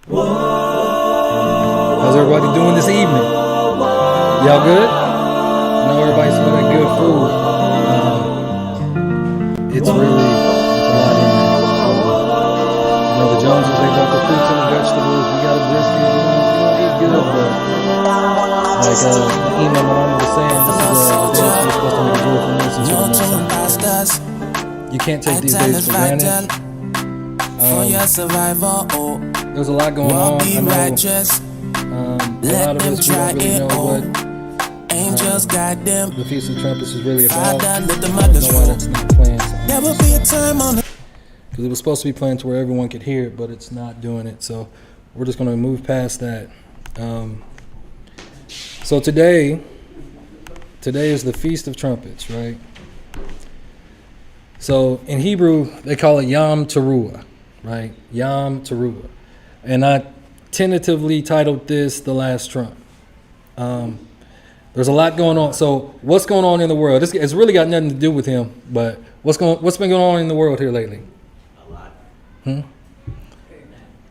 How's everybody doing this evening? Y'all good? I know everybody's doing that good food. It's a lot in there. I know the Joneses, they brought the fruits and the vegetables. We got a brisket. We don't eat good, but like the email mom was saying, this is the day that you're supposed to make a joyful noise into the Most High. You can't take these days for granted. There's a lot going on. I know a lot of us, we don't really know what the Feast of Trumpets is really about. I don't know why that's not playing. Because it was supposed to be playing to where everyone could hear it, but it's not doing it. So we're just going to move past that. So today is the Feast of Trumpets, right? So in Hebrew, they call it Yom Teruah, right? Yom Teruah. And I tentatively titled this The Last Trump. There's a lot going on. So what's going on in the world? It's really got nothing to do with him, but what's been going on in the world here lately? A lot.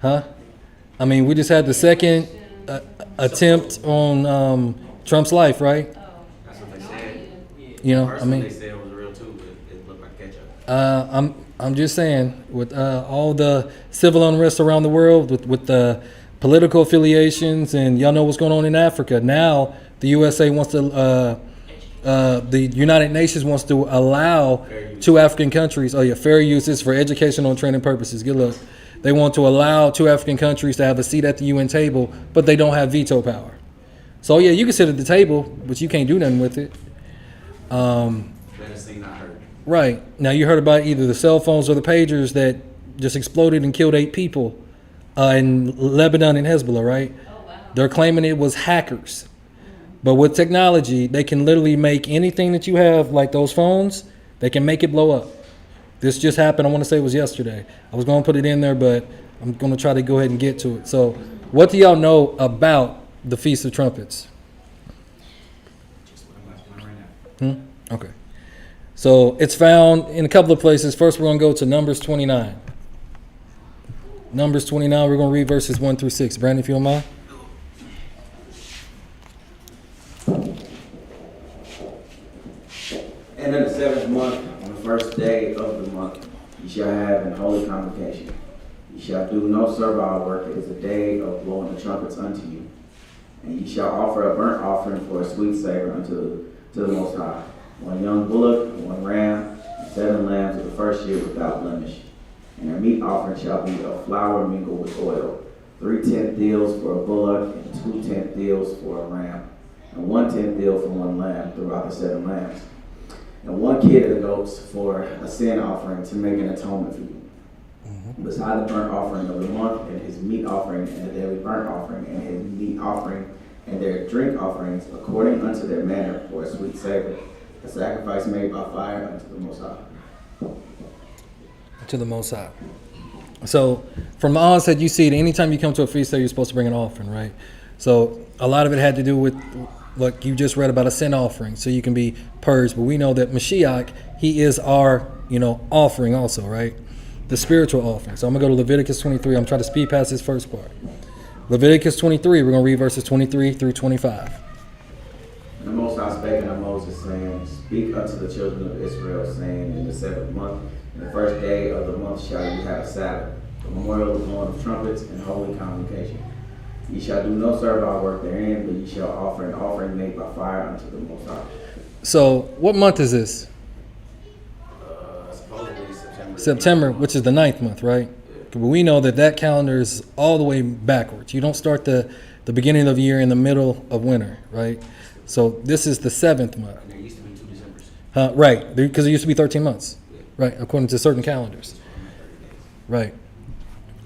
Huh? I mean, we just had the second attempt on Trump's life, right? That's what they said. You know, First I mean, they said it was real too, but it looked like ketchup. I'm just saying, with all the civil unrest around the world, with the political affiliations, and y'all know what's going on in Africa. Now the USA wants to, the United Nations wants to allow two African countries. Oh yeah, fair use. This is for educational and training purposes. Good luck. They want to allow two African countries to have a seat at the UN table, but they don't have veto power. So yeah, you can sit at the table, but you can't do nothing with it. Better seen, not heard. Right. Now you heard about either the cell phones or the pagers that just exploded and killed 8 people in Lebanon and Hezbollah, right? Oh, wow. They're claiming it was hackers. But with technology, they can literally make anything that you have, like those phones, they can make it blow up. This just happened, I want to say it was yesterday. I was going to put it in there, but I'm going to try to go ahead and get to it. So what do y'all know about the Feast of Trumpets? Just what I'm doing right now. Okay. So it's found in a couple of places. First, we're going to go to Numbers 29. Numbers 29, we're going to read verses 1 through 6. Brandon, if you don't mind. And in the 7th month, on the first day of the month, you shall have an holy convocation. You shall do no servile work. It is a day of blowing the trumpets unto you. And you shall offer a burnt offering for a sweet savor unto the Most High. 1 young bullock, 1 ram, and 7 lambs of the first year without blemish. And their meat offering shall be of flour mingled with oil, 3/10 deals for a bullock, and 2/10 deals for a ram, and 1/10 deal for 1 lamb throughout the 7 lambs. And 1 kid of the goats for a sin offering to make an atonement for you. Beside the burnt offering of the month, and his meat offering, and the daily burnt offering, and his meat offering, and their drink offerings, according unto their manner, for a sweet savor, a sacrifice made by fire unto the Most High. To the Most High. So from the onset, you see that anytime you come to a feast day, you're supposed to bring an offering, right? So a lot of it had to do with, like you just read about, a sin offering, so you can be purged. But we know that Mashiach, he is our, offering also, right? The spiritual offering. So I'm going to go to Leviticus 23. I'm trying to speed past this first part. Leviticus 23, we're going to read verses 23 through 25. And the Most High spake unto Moses, saying, Speak unto the children of Israel, saying, In the 7th month, in the first day of the month shall you have a Sabbath, the memorial of blowing of trumpets, and holy convocation. Ye shall do no servile work therein, but ye shall offer an offering made by fire unto the Most High. So what month is this? Supposedly September. September, which is the 9th month, right? But we know that calendar is all the way backwards. You don't start the beginning of the year in the middle of winter, right? So this is the 7th month. There used to be 2 Decembers. Right, because it used to be 13 months, right, according to certain calendars. Right.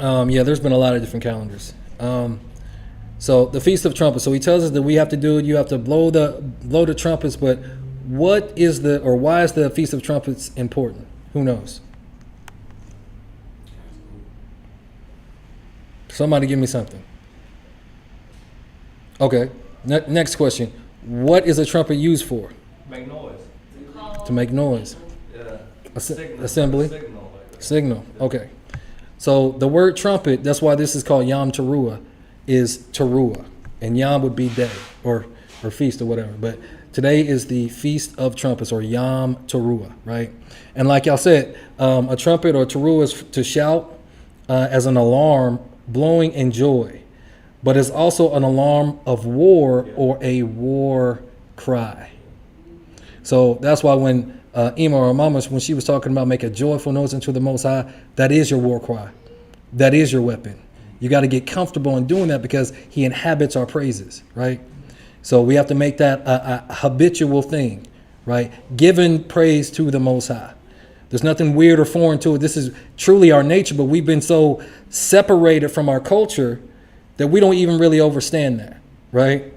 Yeah, there's been a lot of different calendars. So the Feast of Trumpets. So he tells us that we have to do it. You have to blow the trumpets. But why is the Feast of Trumpets important? Who knows? Somebody give me something. Okay. Next question. What is a trumpet used for? Make noise. To make noise. Yeah. Assembly. Signal. Signal. Okay. So the word trumpet, that's why this is called Yom Teruah, is Teruah. And Yom would be day or feast or whatever. But today is the Feast of Trumpets, or Yom Teruah, right? And like y'all said, a trumpet or Teruah is to shout as an alarm, blowing in joy. But it's also an alarm of war or a war cry. So that's why when Ima or Mama, when she was talking about make a joyful noise unto the Most High, that is your war cry. That is your weapon. You got to get comfortable in doing that because he inhabits our praises, right? So we have to make that a habitual thing, right? Giving praise to the Most High. There's nothing weird or foreign to it. This is truly our nature, but we've been so separated from our culture that we don't even really understand that, right?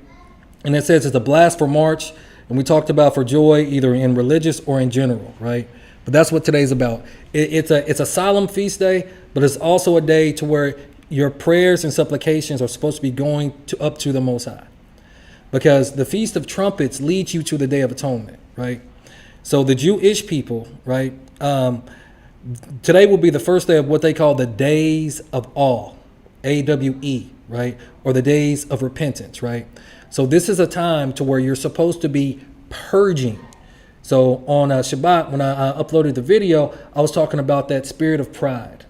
And it says it's a blast for March, and we talked about for joy, either in religious or in general, right? But that's what today's about. It's a solemn feast day, but it's also a day to where your prayers and supplications are supposed to be going up to the Most High. Because the Feast of Trumpets leads you to the Day of Atonement, right? So the Jewish people, right, today will be the first day of what they call the Days of Awe, AWE, right? Or the Days of Repentance, right? So this is a time to where you're supposed to be purging. So on Shabbat, when I uploaded the video, I was talking about that spirit of pride.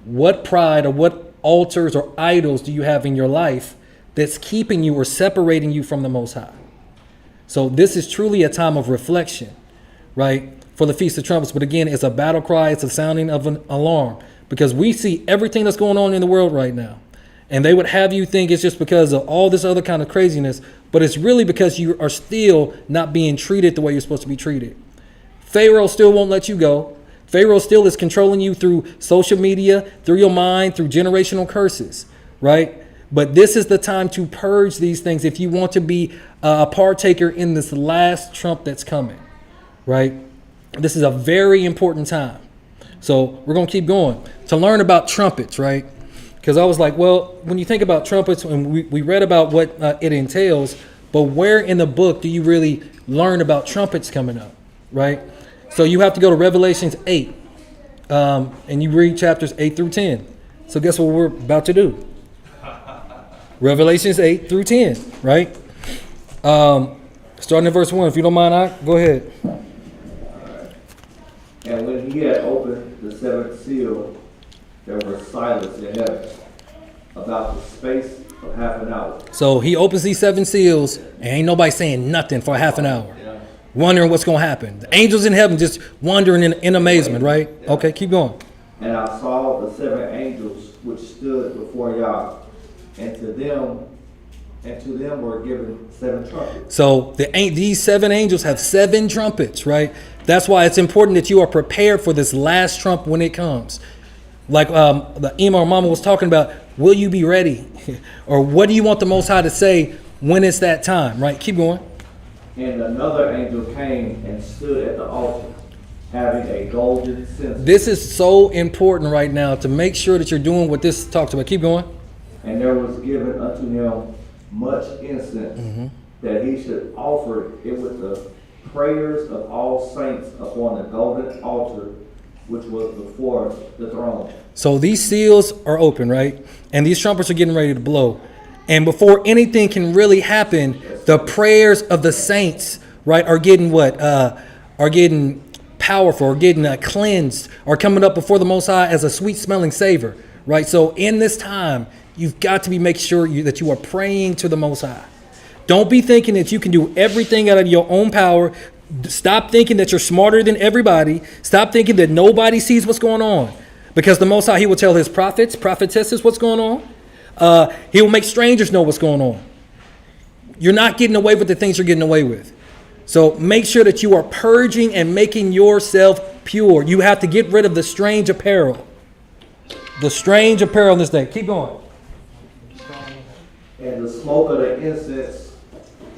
What pride or what altars or idols do you have in your life that's keeping you or separating you from the Most High? So this is truly a time of reflection, right, for the Feast of Trumpets. But again, it's a battle cry. It's a sounding of an alarm because we see everything that's going on in the world right now. And they would have you think it's just because of all this other kind of craziness, but it's really because you are still not being treated the way you're supposed to be treated. Pharaoh still won't let you go. Pharaoh still is controlling you through social media, through your mind, through generational curses, right? But this is the time to purge these things if you want to be a partaker in this last trump that's coming, right? This is a very important time. So we're going to keep going to learn about trumpets, right? Because I was like, well, when you think about trumpets, and we read about what it entails, but where in the book do you really learn about trumpets coming up, right? So you have to go to Revelations 8, and you read chapters 8 through 10. So guess what we're about to do? Revelations 8 through 10, right? Starting at verse 1. If you don't mind, go ahead. And when he had opened the seventh seal, there was silence in heaven about the space of half an hour. So he opens these 7 seals, and ain't nobody saying nothing for half an hour. Wondering what's going to happen. The angels in heaven just wondering in amazement, right? Okay, keep going. And I saw the 7 angels which stood before Yah, and to them were given 7 trumpets. So these 7 angels have 7 trumpets, right? That's why it's important that you are prepared for this last trump when it comes. Like the Ima or Mama was talking about, will you be ready? Or what do you want the Most High to say when it's that time, right? Keep going. And another angel came and stood at the altar, having a golden censer. This is so important right now to make sure that you're doing what this talks about. Keep going. And there was given unto him much incense, that he should offer it with the prayers of all saints upon the golden altar, which was before the throne. So these seals are open, right? And these trumpets are getting ready to blow. And before anything can really happen, the prayers of the saints, right, are getting are getting powerful, are getting cleansed, are coming up before the Most High as a sweet smelling savor, right? So in this time, you've got to be making sure that you are praying to the Most High. Don't be thinking that you can do everything out of your own power. Stop thinking that you're smarter than everybody. Stop thinking that nobody sees what's going on. Because the Most High, he will tell his prophets, prophetesses what's going on. He will make strangers know what's going on. You're not getting away with the things you're getting away with. So make sure that you are purging and making yourself pure. You have to get rid of the strange apparel. The strange apparel in this day. Keep going. And the smoke of the incense,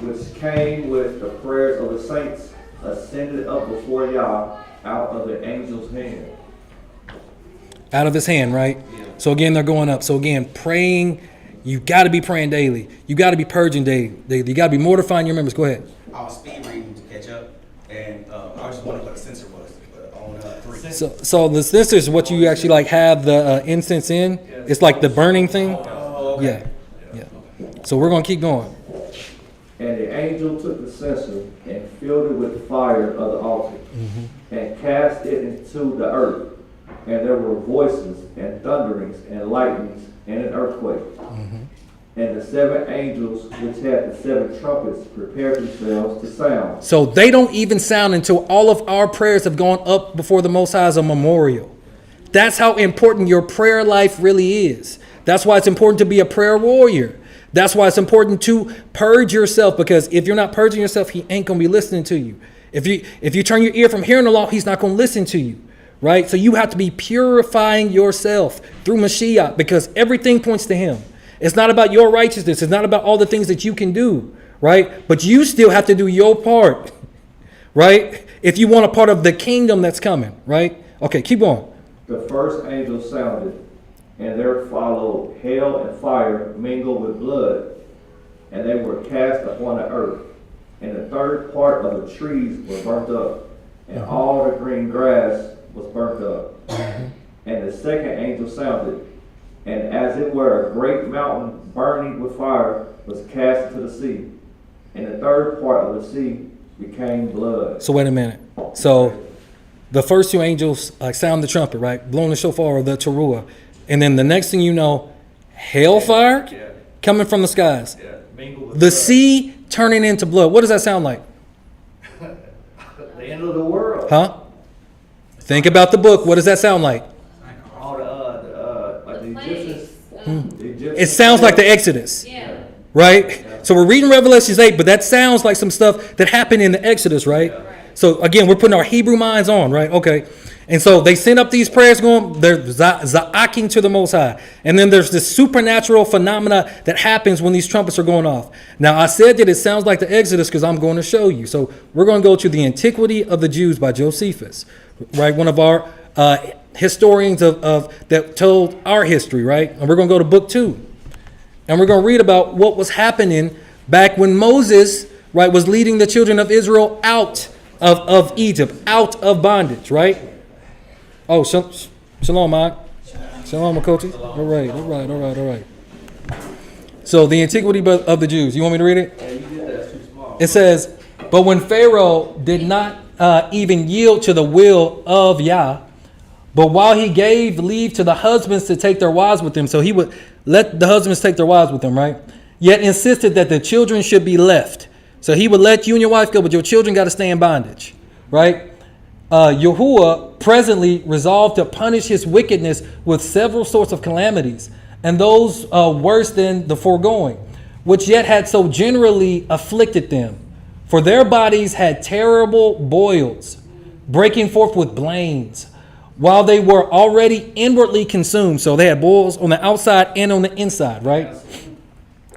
which came with the prayers of the saints, ascended up before Yah out of the angel's hand. Out of his hand, right? Yeah. So again, they're going up. So again, praying, you got to be praying daily. You got to be purging daily. You got to be mortifying your members. Go ahead. I was speed reading to catch up, and I was just wondering what a censer was on 3. So this is what you actually like have the incense in. It's like the burning thing. Oh, okay. Yeah. So we're gonna keep going. And the angel took the censer and filled it with fire of the altar, and cast it into the earth. And there were voices and thunderings and lightnings and an earthquake. And the 7 angels which had the 7 trumpets prepared themselves to sound. So they don't even sound until all of our prayers have gone up before the Most High as a memorial. That's how important your prayer life really is. That's why it's important to be a prayer warrior. That's why it's important to purge yourself, because if you're not purging yourself, he ain't going to be listening to you. If you turn your ear from hearing the law, he's not going to listen to you, right? So you have to be purifying yourself through Mashiach, because everything points to him. It's not about your righteousness. It's not about all the things that you can do, right? But you still have to do your part, right? If you want a part of the kingdom that's coming, right? Okay, keep going. The first angel sounded, and there followed hail and fire mingled with blood, and they were cast upon the earth. And the third part of the trees were burnt up, and all the green grass was burnt up. And the second angel sounded, and as it were a great mountain burning with fire was cast into the sea, and the third part of the sea became blood. So wait a minute. So the first 2 angels sound the trumpet, right? Blowing the shofar, or the teruah. And then the next thing you know, hellfire coming from the skies. Yeah. Mingle with The sea turning into blood. What does that sound like? The end of the world. Huh? Think about the book. What does that sound like? All like the Egyptians. The Egyptians. It sounds like the Exodus, Yeah. right? So we're reading Revelations 8, but that sounds like some stuff that happened in the Exodus, right? So again, we're putting our Hebrew minds on, right? Okay. And so they send up these prayers going, they're za'aking to the Most High. And then there's this supernatural phenomena that happens when these trumpets are going off. Now, I said that it sounds like the Exodus because I'm going to show you. So we're going to go to The Antiquity of the Jews by Josephus, right? One of our historians of that told our history, right? And we're going to go to book 2. And we're going to read about what was happening back when Moses, right, was leading the children of Israel out of Egypt, out of bondage, right? Oh, shalom, Mark. Shalom, Makochi. All right. So the Antiquity of the Jews. You want me to read it? Yeah, you did that. It's too small. It says, but when Pharaoh did not even yield to the will of Yah, but while he gave leave to the husbands to take their wives with them, so he would let the husbands take their wives with them, right? Yet insisted that the children should be left. So he would let you and your wife go, but your children got to stay in bondage, right? Yahuwah presently resolved to punish his wickedness with several sorts of calamities, and those worse than the foregoing, which yet had so generally afflicted them. For their bodies had terrible boils, breaking forth with blains, while they were already inwardly consumed. So they had boils on the outside and on the inside, right?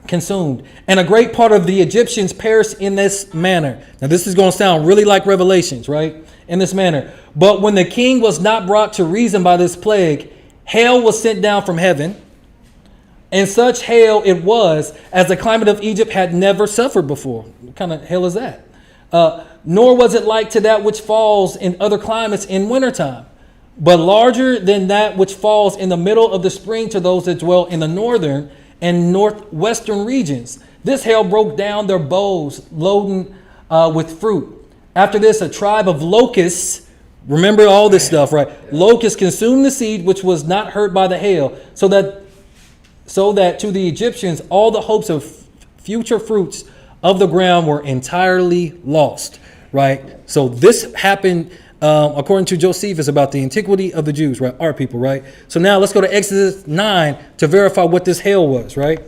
Consumed. And a great part of the Egyptians perished in this manner. Now this is going to sound really like Revelations, right? In this manner. But when the king was not brought to reason by this plague, hail was sent down from heaven. And such hail it was as the climate of Egypt had never suffered before. What kind of hail is that? Nor was it like to that which falls in other climates in wintertime, but larger than that which falls in the middle of the spring to those that dwell in the northern and northwestern regions. This hail broke down their bows, loading with fruit. After this, a tribe of locusts, remember all this stuff, right? Locusts consumed the seed which was not hurt by the hail, so that to the Egyptians all the hopes of future fruits of the ground were entirely lost, right? So this happened according to Josephus about the antiquity of the Jews, right? Our people, right? So now let's go to Exodus 9 to verify what this hail was, right?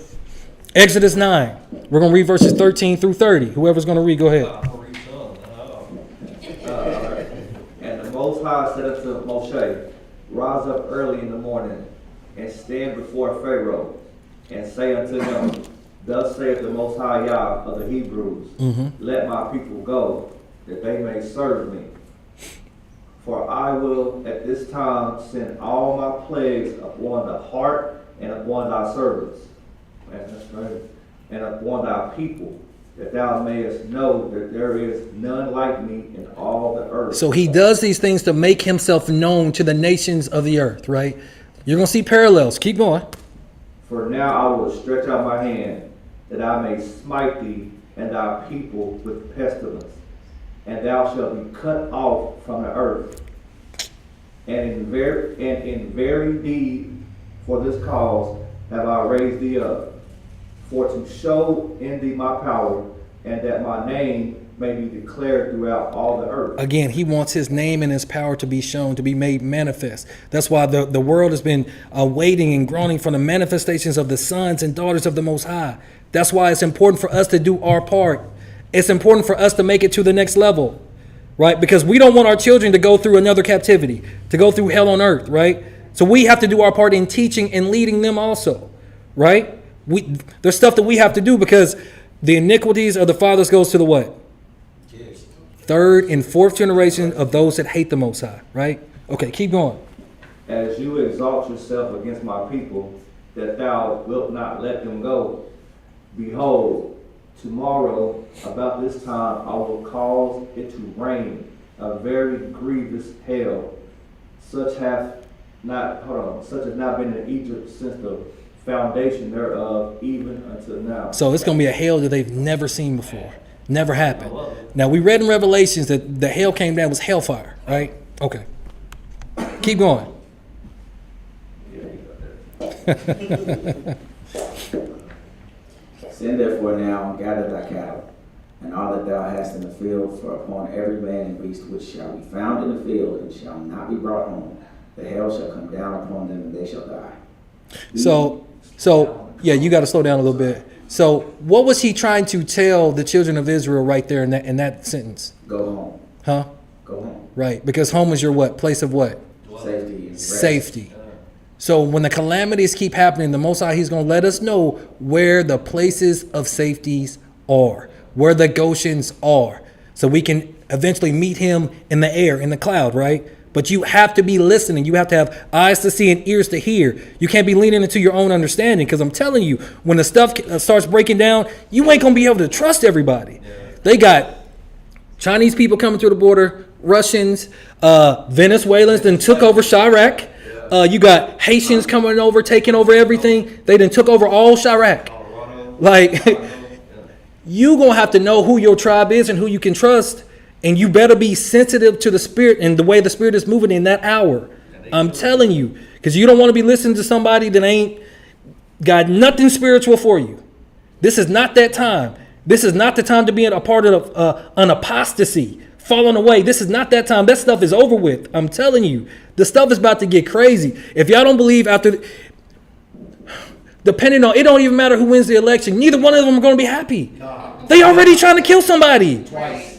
Exodus 9. We're going to read verses 13 through 30. Whoever's going to read, go ahead. And the Most High said unto Moshe, rise up early in the morning, and stand before Pharaoh, and say unto him, thus saith the Most High Yah of the Hebrews, let my people go, that they may serve me. For I will at this time send all my plagues upon the heart and upon thy servants, and upon thy people, that thou mayest know that there is none like me in all the earth. So he does these things to make himself known to the nations of the earth, right? You're going to see parallels. Keep going. For now I will stretch out my hand, that I may smite thee and thy people with pestilence, and thou shalt be cut off from the earth. And in very deed for this cause have I raised thee up, for to show in thee my power, and that my name may be declared throughout all the earth. Again, he wants his name and his power to be shown, to be made manifest. That's why the world has been waiting and groaning for the manifestations of the sons and daughters of the Most High. That's why it's important for us to do our part. It's important for us to make it to the next level, right? Because we don't want our children to go through another captivity, to go through hell on earth, right? So we have to do our part in teaching and leading them also, right? There's stuff that we have to do because the iniquities of the fathers goes to the what? Kids. Third and fourth generation of those that hate the Most High, right? Okay, keep going. As you exalt yourself against my people, that thou wilt not let them go, behold, tomorrow about this time I will cause it to rain a very grievous hail, such has not been in Egypt since the foundation thereof, even until now. So it's going to be a hail that they've never seen before. Never happened. Now, we read in Revelations that the hail came down was hellfire, right? Okay. Keep going. Send therefore now and gather thy cattle, and all that thou hast in the field, for upon every man and beast which shall be found in the field and shall not be brought home, the hail shall come down upon them, and they shall die. So yeah, you got to slow down a little bit. So what was he trying to tell the children of Israel right there in that sentence? Go home. Huh? Go home. Right, because home is your what? Place of what? Safety. And rest. Safety. So when the calamities keep happening, the Most High, he's going to let us know where the places of safeties are, where the Goshens are, so we can eventually meet him in the air, in the cloud, right? But you have to be listening. You have to have eyes to see and ears to hear. You can't be leaning into your own understanding, because I'm telling you, when the stuff starts breaking down, you ain't going to be able to trust everybody. They got Chinese people coming through the border, Russians, Venezuelans then took over Chirac. You got Haitians coming over, taking over everything. They then took over all Chirac. Like, you going to have to know who your tribe is and who you can trust. And you better be sensitive to the Spirit and the way the Spirit is moving in that hour. I'm telling you. Because you don't want to be listening to somebody that ain't got nothing spiritual for you. This is not that time. This is not the time to be a part of an apostasy, falling away. This is not that time. That stuff is over with. I'm telling you. The stuff is about to get crazy. If y'all don't believe depending on, it don't even matter who wins the election. Neither one of them are going to be happy. They already trying to kill somebody. Twice.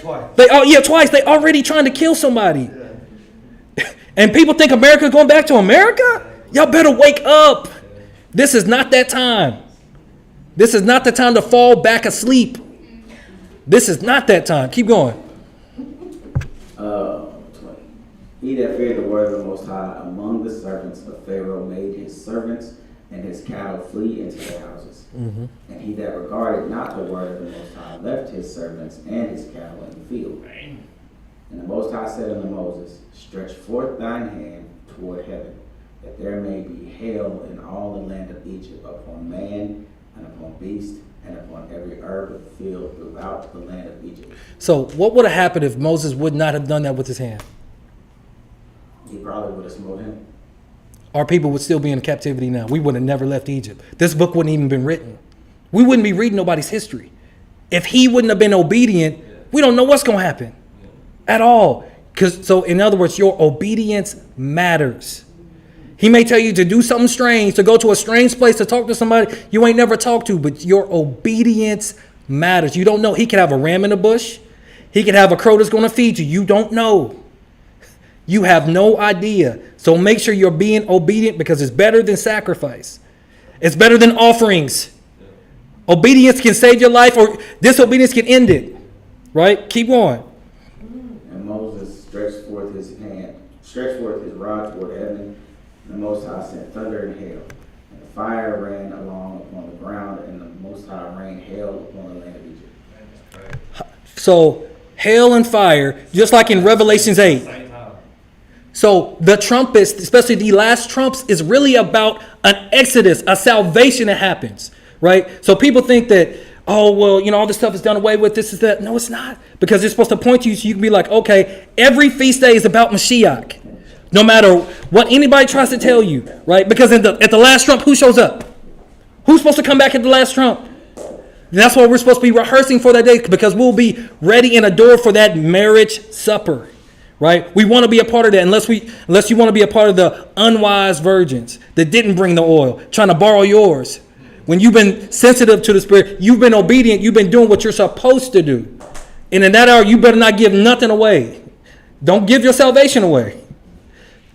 Twice. They already trying to kill somebody. And people think America's going back to America? Y'all better wake up. This is not that time. This is not the time to fall back asleep. This is not that time. Keep going. 20. He that feared the word of the Most High among the servants of Pharaoh made his servants and his cattle flee into their houses. Mm-hmm. And he that regarded not the word of the Most High left his servants and his cattle in the field. And the Most High said unto Moses, stretch forth thine hand toward heaven, that there may be hail in all the land of Egypt, upon man and upon beast and upon every herb of the field throughout the land of Egypt. So what would have happened if Moses would not have done that with his hand? He probably would have smote him. Our people would still be in captivity now. We would have never left Egypt. This book wouldn't even been written. We wouldn't be reading nobody's history. If he wouldn't have been obedient, we don't know what's going to happen at all. So in other words, your obedience matters. He may tell you to do something strange, to go to a strange place to talk to somebody you ain't never talked to, but your obedience matters. You don't know. He could have a ram in the bush. He could have a crow that's going to feed you. You don't know. You have no idea. So make sure you're being obedient, because it's better than sacrifice. It's better than offerings. Obedience can save your life, or disobedience can end it. Right? Keep going. And Moses stretched forth his rod toward heaven, and the Most High sent thunder and hail, And the fire ran along upon the ground, and the Most High rained hail upon the land of Egypt. So hail and fire, just like in Revelations 8. Same time. So the trumpets, especially the last trumps, is really about an exodus, a salvation that happens, right? So people think that, oh, well, you know, all this stuff is done away with, this is that. No, it's not. Because it's supposed to point to you so you can be like, okay, every feast day is about Mashiach. No matter what anybody tries to tell you, right? Because at the last trump, who shows up? Who's supposed to come back at the last trump? And that's why we're supposed to be rehearsing for that day, because we'll be ready and adored for that marriage supper, right? We want to be a part of that, unless you want to be a part of the unwise virgins that didn't bring the oil, trying to borrow yours. When you've been sensitive to the Spirit, you've been obedient, you've been doing what you're supposed to do. And in that hour, you better not give nothing away. Don't give your salvation away.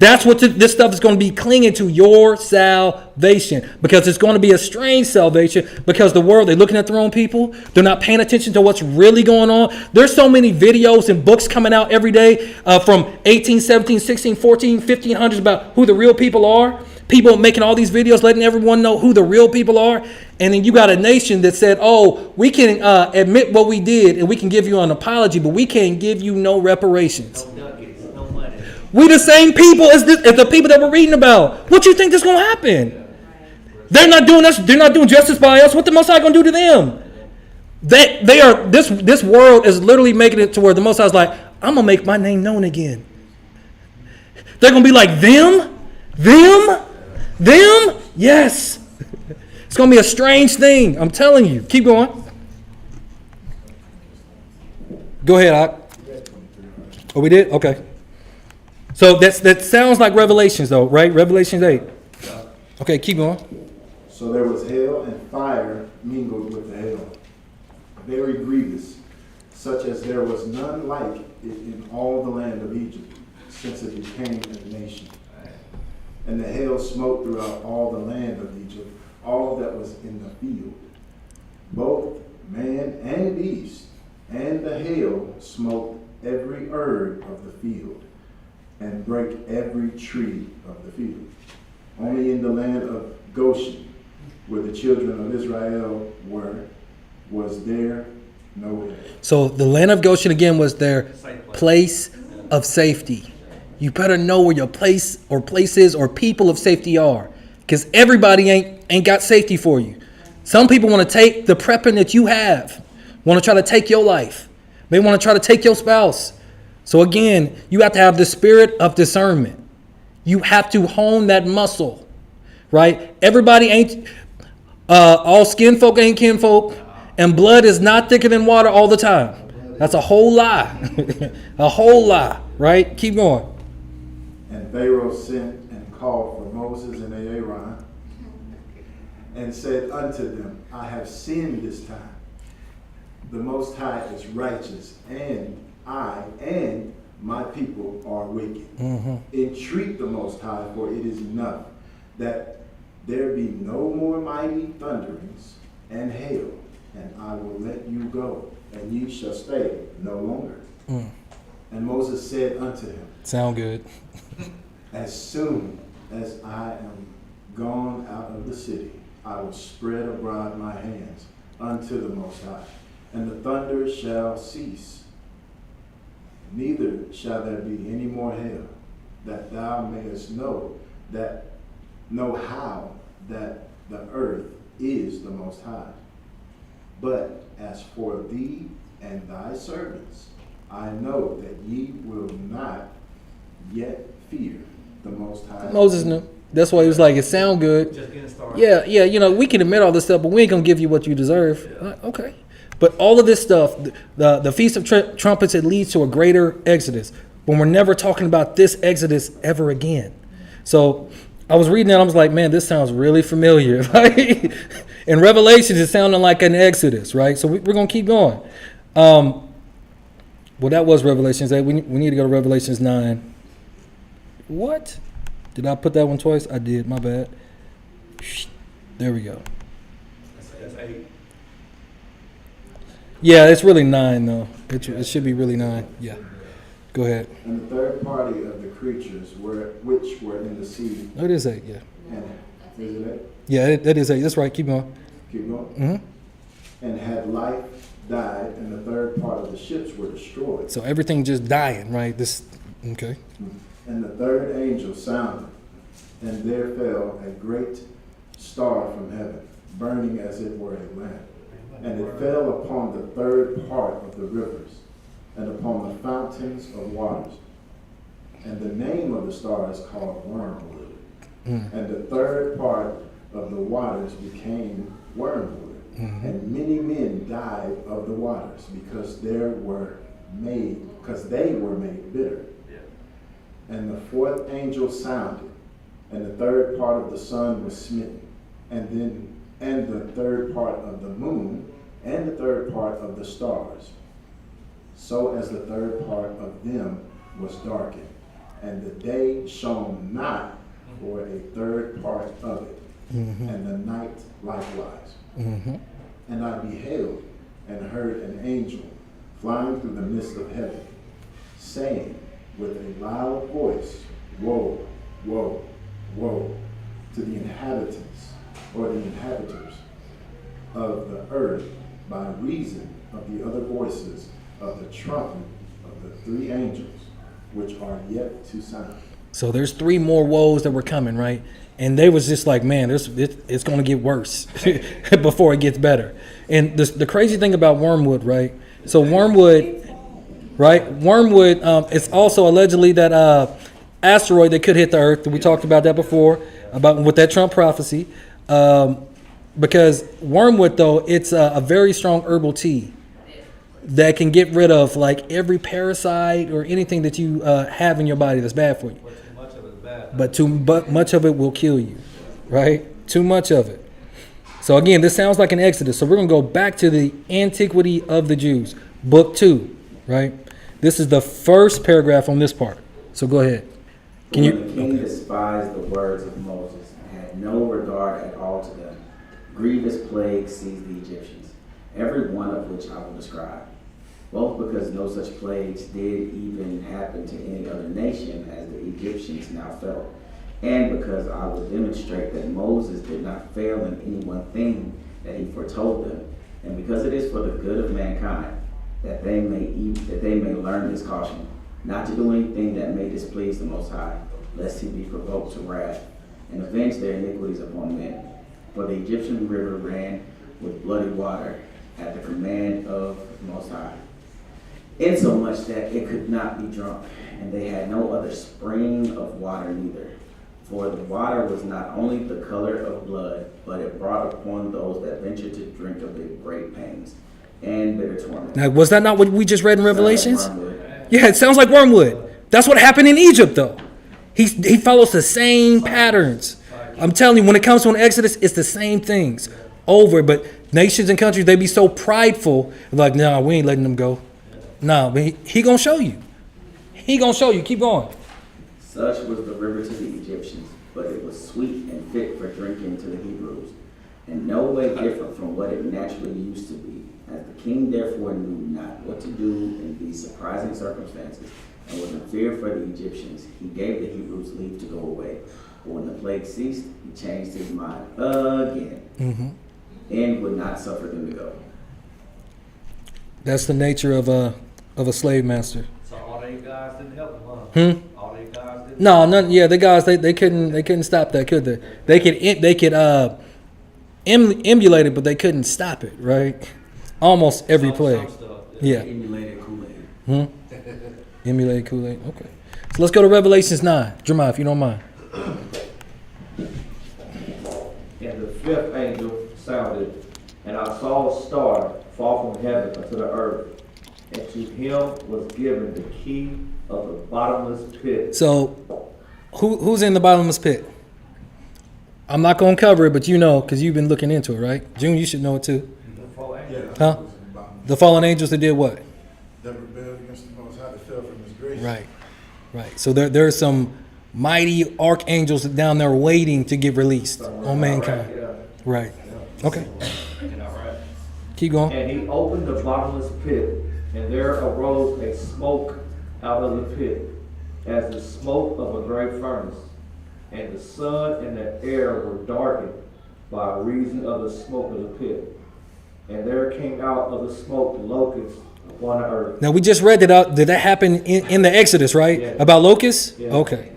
That's what this stuff is going to be clinging to, your salvation. Because it's going to be a strange salvation, because the world, they're looking at their own people. They're not paying attention to what's really going on. There's so many videos and books coming out every day from 18, 17, 16, 14, 1500s about who the real people are. People making all these videos, letting everyone know who the real people are. And then you got a nation that said, oh, we can admit what we did and we can give you an apology, but we can't give you no reparations. No nuggets, no money. We the same people as the people that we're reading about. What you think is going to happen? They're not doing us. They're not doing justice by us. What the Most High going to do to them? They are. This world is literally making it to where the Most High is like, I'm gonna make my name known again. They're gonna be like them. Yes. It's gonna be a strange thing. I'm telling you. Keep going. Go ahead, Ak. Oh, we did? Okay. So that sounds like Revelations, though, right? Revelations 8. Okay, keep going. So there was hail and fire mingled with the hail, very grievous, such as there was none like it in all the land of Egypt, since it became a nation. And the hail smote throughout all the land of Egypt, all that was in the field, both man and beast. And the hail smote every herb of the field, and brake every tree of the field. Only in the land of Goshen, where the children of Israel were, was there no hail. So the land of Goshen, again, was their place of safety. You better know where your place or places or people of safety are, because everybody ain't got safety for you. Some people want to take the prepping that you have, want to try to take your life. They want to try to take your spouse. So again, you have to have the spirit of discernment. You have to hone that muscle, right? Everybody ain't, all skin folk ain't kin folk, and blood is not thicker than water all the time. That's a whole lie. A whole lie, right? Keep going. And Pharaoh sent and called for Moses and Aaron, and said unto them, I have sinned this time. The Most High is righteous, and I and my people are wicked. Entreat the Most High, for it is enough that there be no more mighty thunderings and hail, and I will let you go, and ye shall stay no longer. And Moses said unto him, Sound good. as soon as I am gone out of the city, I will spread abroad my hands unto the Most High, and the thunder shall cease. Neither shall there be any more hail, that thou mayest know how that the earth is the Most High. But as for thee and thy servants, I know that ye will not yet fear the Most High. Moses knew. That's why he was like, it sound good. Just getting started. Yeah, you know, we can admit all this stuff, but we ain't going to give you what you deserve. Like, okay. But all of this stuff, the Feast of Trumpets, it leads to a greater exodus. When we're never talking about this exodus ever again. So I was reading that, I was like, man, this sounds really familiar. Right? In Revelations, it sounded like an exodus, right? So we're going to keep going. Well, that was Revelations 8. We need to go to Revelations 9. What? Did I put that one twice? I did. My bad. There we go. That's 8. Yeah, it's really 9, though. It should be really 9. Yeah. Go ahead. And the third party of the creatures which were in the sea, Oh, it is 8, yeah. Is it 8? Yeah, that is 8. That's right. Keep going. Keep going. Mm-hmm. And had life died, and the third part of the ships were destroyed. So everything just dying, right? This, okay. And the third angel sounded, and there fell a great star from heaven, burning as it were a lamp. And it fell upon the third part of the rivers, and upon the fountains of waters. And the name of the star is called Wormwood. And the third part of the waters became wormwood. And many men died of the waters because they were made bitter. And the fourth angel sounded, and the third part of the sun was smitten, and the third part of the moon, and the third part of the stars, so as the third part of them was darkened, and the day shone not for a third part of it, and the night likewise. And I beheld and heard an angel flying through the midst of heaven, saying with a loud voice, Woe, woe, woe, to the inhabitants, or the inhabitants of the earth, by reason of the other voices of the trumpet of the 3 angels, which are yet to sound. So there's 3 more woes that were coming, right? And they was just like, man, it's going to get worse before it gets better. And the crazy thing about wormwood, right? So wormwood, right? Wormwood, it's also allegedly that asteroid that could hit the earth. We talked about that before, about with that Trump prophecy. Because wormwood, though, it's a very strong herbal tea that can get rid of like every parasite or anything that you have in your body that's bad for you. But too much of it will kill you, right? Too much of it. So again, this sounds like an Exodus. So we're going to go back to the Antiquity of the Jews, book 2, right? This is the first paragraph on this part. So go ahead. When the king despised the words of Moses and had no regard at all to them, grievous plagues seized the Egyptians, every one of which I will describe, both because no such plagues did even happen to any other nation as the Egyptians now felt, and because I will demonstrate that Moses did not fail in any one thing that he foretold them, and because it is for the good of mankind, that they may learn his caution, not to do anything that may displease the Most High, lest he be provoked to wrath, and avenge their iniquities upon men. For the Egyptian river ran with bloody water at the command of the Most High, insomuch that it could not be drunk, and they had no other spring of water neither. For the water was not only the color of blood, but it brought upon those that ventured to drink of it great pains and bitter torment. Now, was that not what we just read in Revelations? Wormwood. Yeah, it sounds like wormwood. That's what happened in Egypt, though. He follows the same patterns. I'm telling you, when it comes to an Exodus, it's the same things over. But nations and countries, they be so prideful, like, no, we ain't letting them go. No, but he gonna show you. He gonna show you. Keep going. Such was the river to the Egyptians, but it was sweet and fit for drinking to the Hebrews, in no way different from what it naturally used to be. As the king therefore knew not what to do in these surprising circumstances, and was in fear for the Egyptians, he gave the Hebrews leave to go away. But when the plague ceased, he changed his mind again, and would not suffer them to go. That's the nature of a slave master. So all they guys didn't help them, huh? All they guys didn't. No, none. Yeah, the guys they couldn't stop that, could they? They could emulate it, but they couldn't stop it, right? Almost every plague. Some stuff, Yeah. Emulated Kool-Aid. Emulate Kool-Aid. Okay. So let's go to Revelations 9. Jeremiah, if you don't mind. And the 5th angel sounded, and I saw a star fall from heaven unto the earth, and to him was given the key of the bottomless pit. So, who's in the bottomless pit? I'm not going to cover it, but you know, because you've been looking into it, right? June, you should know it too. Yeah. Huh? The fallen angels that did what? That rebelled against the Most High, that fell from his grace. Right. So there are some mighty archangels down there waiting to get released on mankind. Right. Okay. Keep going. And he opened the bottomless pit, and there arose a smoke out of the pit, as the smoke of a great furnace. and the sun and the air were darkened by reason of the smoke of the pit. And there came out of the smoke locusts upon the earth. Now we just read that out. Did that happen in the Exodus, right? Yeah. About locusts? Yeah. Okay.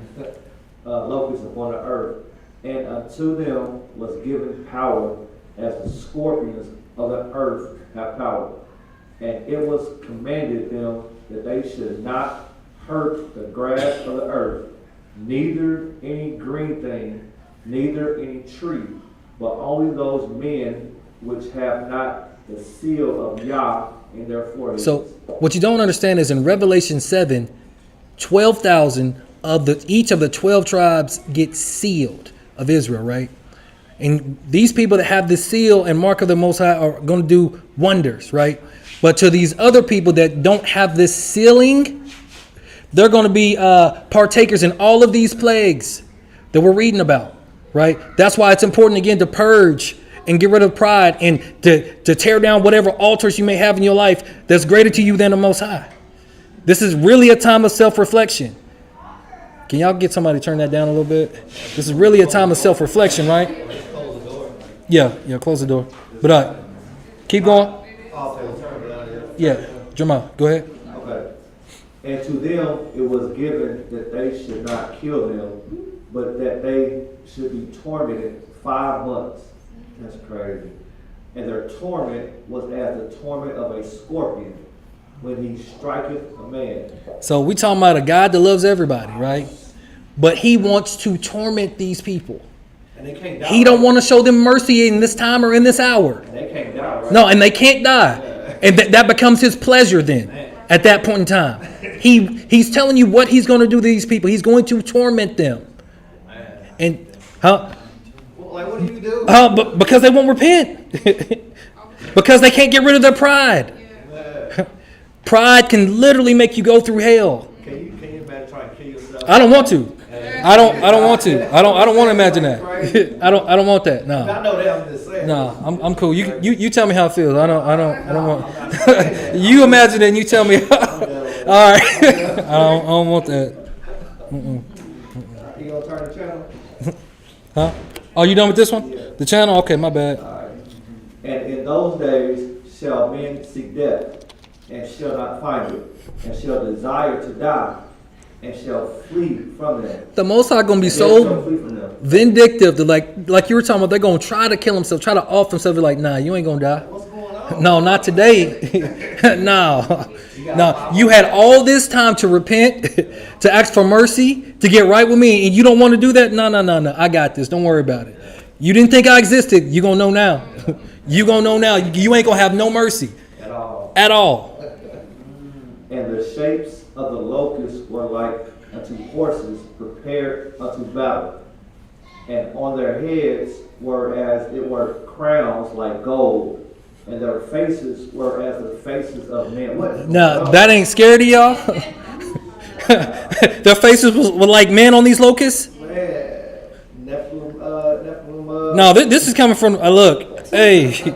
Locusts upon the earth. And unto them was given power as the scorpions of the earth have power. And it was commanded them that they should not hurt the grass of the earth, neither any green thing, neither any tree, but only those men which have not the seal of Yah in their foreheads. So what you don't understand is in Revelation 7, 12,000 of each of the 12 tribes get sealed of Israel, right? And these people that have the seal and mark of the Most High are going to do wonders, right? But to these other people that don't have this sealing, they're going to be partakers in all of these plagues that we're reading about, right? That's why it's important, again, to purge and get rid of pride and to tear down whatever altars you may have in your life that's greater to you than the Most High. This is really a time of self-reflection. Can y'all get somebody to turn that down a little bit? This is really a time of self-reflection, right? Yeah, close the door. But keep going. Yeah, Jamal, go ahead. Okay. And to them it was given that they should not kill them, but that they should be tormented 5 months. That's crazy. And their torment was as the torment of a scorpion when he striketh a man. So we talking about a God that loves everybody, right? But he wants to torment these people. And they can't die. He don't want to show them mercy in this time or in this hour. And they can't die, right? No, and they can't die. And that becomes his pleasure then at that point in time. He's telling you what he's going to do to these people. He's going to torment them. And Like, what do you do? but because they won't repent. Because they can't get rid of their pride. Pride can literally make you go through hell. Can you imagine trying to kill yourself? I don't want to. I don't want to. I don't want to imagine that. I don't want that. No. I know that. I'm just saying. No, I'm cool. You tell me how it feels. I don't want. You imagine it and you tell me. All right. I don't want that. You gonna turn the channel? Huh? Oh, you done with this one? The channel? Okay, my bad. And in those days shall men seek death, and shall not find it, and shall desire to die, and shall flee from them. The Most High gonna be And they shall so flee from them. vindictive that like you were talking about, they're gonna try to kill themselves, try to off themselves. They're like, nah, you ain't gonna die. What's going on? No, not today. No. No, you had all this time to repent, to ask for mercy, to get right with me, and you don't want to do that? No. I got this. Don't worry about it. You didn't think I existed. You gonna know now. You gonna know now. You ain't gonna have no mercy At all. at all. And the shapes of the locusts were like unto horses prepared unto battle. And on their heads were as it were crowns like gold, and their faces were as the faces of men. What? Now that ain't scared of y'all. Their faces were like men on these locusts. Nephilim. No, this is coming from. Look, hey,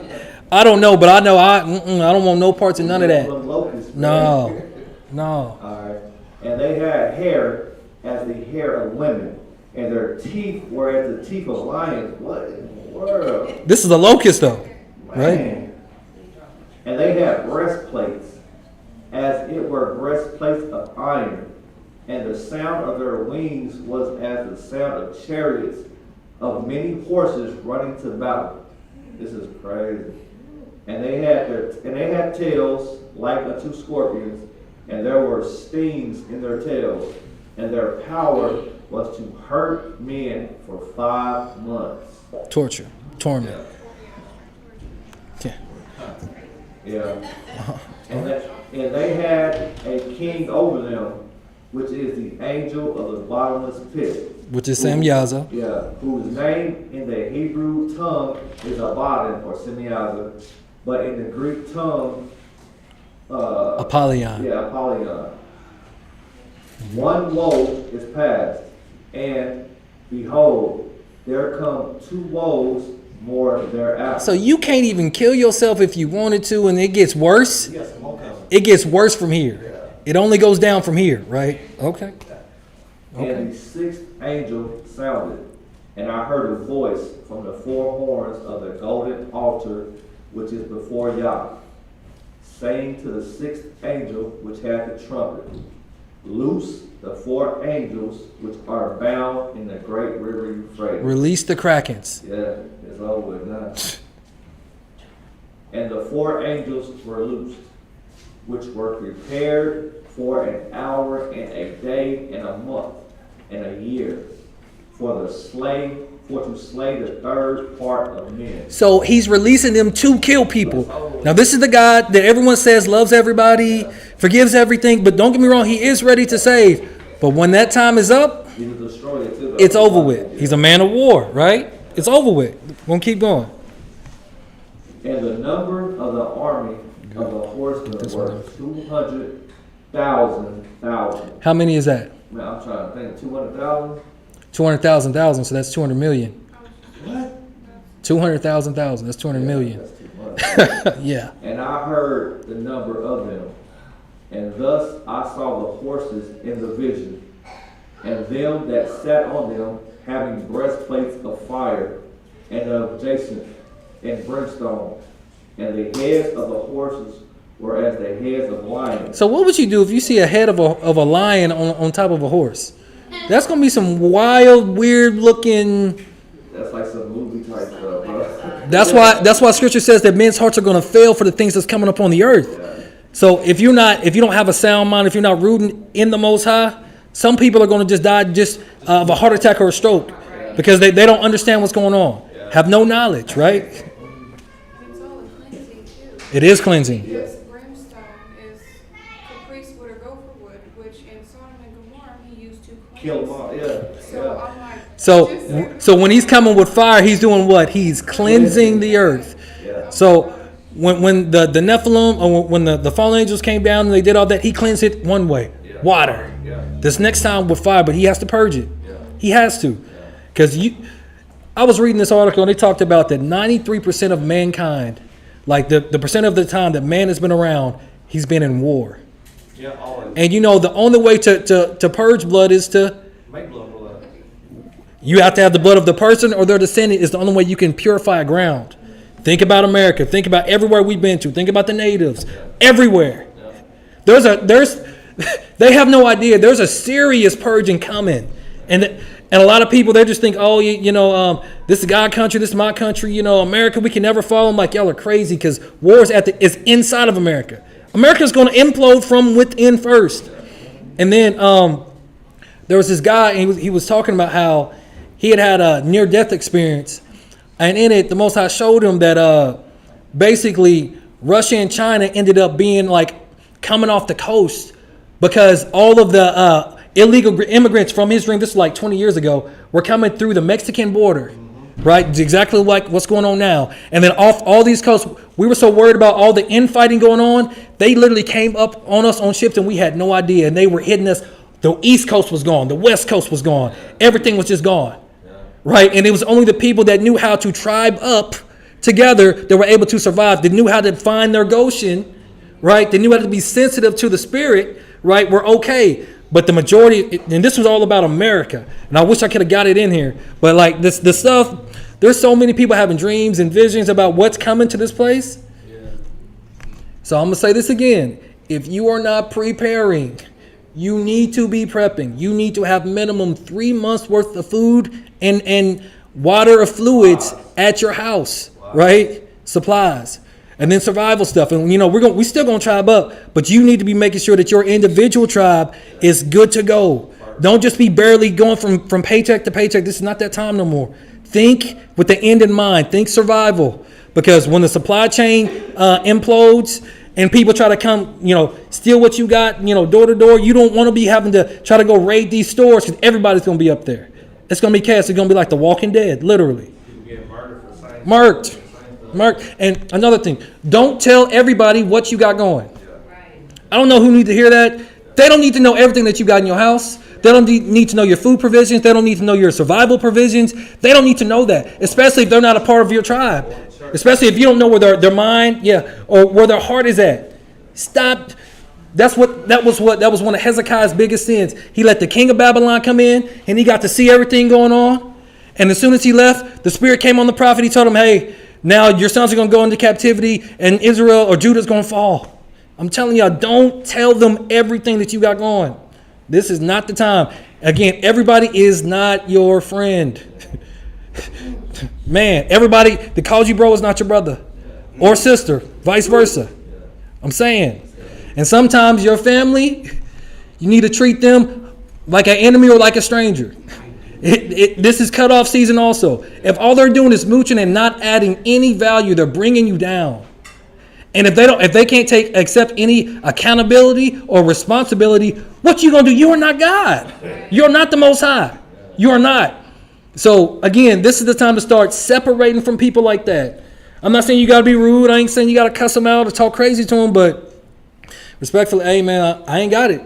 I don't know, but I know I don't want no parts of none of that. Locusts, No. All right. And they had hair as the hair of women, and their teeth were as the teeth of lions. What in the world? This is a locust, though, right? Man. And they had breastplates, as it were breastplates of iron, and the sound of their wings was as the sound of chariots of many horses running to battle. This is crazy. And they had tails like unto scorpions, and there were stings in their tails, and their power was to hurt men for 5 months. Torture, torment. Yeah. Yeah. And they had a king over them, which is the angel of the bottomless pit. Which is Sam Yaza. Yeah, whose name in the Hebrew tongue is Abaddon or Semyaza, but in the Greek tongue, Apollyon. Yeah, Apollyon. One woe is past, and behold, there come 2 woes more thereafter. So you can't even kill yourself if you wanted to, and it gets worse. It gets worse from here. It only goes down from here, right? Okay. And the 6th angel sounded, and I heard a voice from the four horns of the golden altar which is before Yah, saying to the sixth angel which had the trumpet, loose the four angels which are bound in the great river Euphrates. Release the Krakens. Yeah, it's over with now. And the four angels were loosed, which were prepared for an hour and a day and a month and a year, for to slay the third part of men. So he's releasing them to kill people. Now this is the God that everyone says loves everybody, forgives everything, but don't get me wrong, he is ready to save. But when that time is up, He will destroy it too. it's over with. He's a man of war, right? It's over with. We're going to keep going. And the number of the army of the horsemen were 200,000. How many is that? Man, I'm trying to think. 200,000? 200,000, so that's 200 million. What? 200,000, that's 200 million. That's too much. Yeah. And I heard the number of them, and thus I saw the horses in the vision, and them that sat on them having breastplates of fire and of jacinth and brimstone, and the heads of the horses were as the heads of lions. So what would you do if you see a head of a lion on top of a horse? That's going to be some wild, weird looking. That's like some movie type stuff, bro. That's why scripture says that men's hearts are going to fail for the things that's coming up on the earth. So if you don't have a sound mind, if you're not rooting in the Most High, some people are going to just die of a heart attack or a stroke because they don't understand what's going on, have no knowledge, right? It's all a cleansing too. It is cleansing. Because brimstone is caprice wood or gopher wood, which in Sodom and Gomorrah he used to cleanse. Kill them all, yeah. So I'm like, So when he's coming with fire, he's doing what? He's cleansing the earth. Yeah. So when the Nephilim, or when the fallen angels came down and they did all that, he cleansed it one way, water. This next time with fire, but he has to purge it. He has to. Because I was reading this article and they talked about that 93% of mankind, like the percent of the time that man has been around, he's been in war. Yeah, always. And the only way to purge blood is to, Make blood. you have to have the blood of the person or their descendant is the only way you can purify a ground. Think about America. Think about everywhere we've been to. Think about the natives. Everywhere. They have no idea. There's a serious purging coming. And a lot of people, they just think, oh, this is God country, this is my country, America, we can never follow them. Like, y'all are crazy because war is inside of America. America's going to implode from within first. And then there was this guy, and he was talking about how he had a near-death experience. And in it, the Most High showed him that basically Russia and China ended up being like coming off the coast because all of the illegal immigrants from his dream, this was like 20 years ago, were coming through the Mexican border, right? Exactly like what's going on now. And then off all these coasts, we were so worried about all the infighting going on, they literally came up on us on ships and we had no idea. And they were hitting us. The East Coast was gone. The West Coast was gone. Everything was just gone. Right? And it was only the people that knew how to tribe up together that were able to survive. They knew how to find their Goshen, right? They knew how to be sensitive to the spirit, right? We're okay. But the majority, and this was all about America. And I wish I could have got it in here. But like this stuff, there's so many people having dreams and visions about what's coming to this place. So I'm going to say this again. If you are not preparing, you need to be prepping. You need to have minimum 3 months worth of food and water or fluids at your house, right? Supplies. And then survival stuff. And we still gonna tribe up, but you need to be making sure that your individual tribe is good to go. Don't just be barely going from paycheck to paycheck. This is not that time no more. Think with the end in mind. Think survival. Because when the supply chain implodes and people try to come, steal what you got, door to door, you don't want to be having to try to go raid these stores because everybody's going to be up there. It's going to be chaos. It's going to be like The Walking Dead, literally. People get murdered for the same Murked. And another thing, don't tell everybody what you got going. I don't know who needs to hear that. They don't need to know everything that you got in your house. They don't need to know your food provisions. They don't need to know your survival provisions. They don't need to know that, especially if they're not a part of your tribe. Especially if you don't know where their mind, or where their heart is at. Stop That was one of Hezekiah's biggest sins. He let the king of Babylon come in, and he got to see everything going on. And as soon as he left, the spirit came on the prophet. He told him, hey, now your sons are going to go into captivity, and Israel or Judah is going to fall. I'm telling y'all, don't tell them everything that you got going. This is not the time. Again, everybody is not your friend. Man, everybody that calls you bro is not your brother or sister, vice versa. I'm saying. And sometimes your family, you need to treat them like an enemy or like a stranger. This is cutoff season also. If all they're doing is mooching and not adding any value, they're bringing you down. And if they can't accept any accountability or responsibility, what you gonna do? You are not God. You're not the Most High. You are not. So again, this is the time to start separating from people like that. I'm not saying you gotta be rude. I ain't saying you gotta cuss them out or talk crazy to them, but respectfully, hey man, I ain't got it.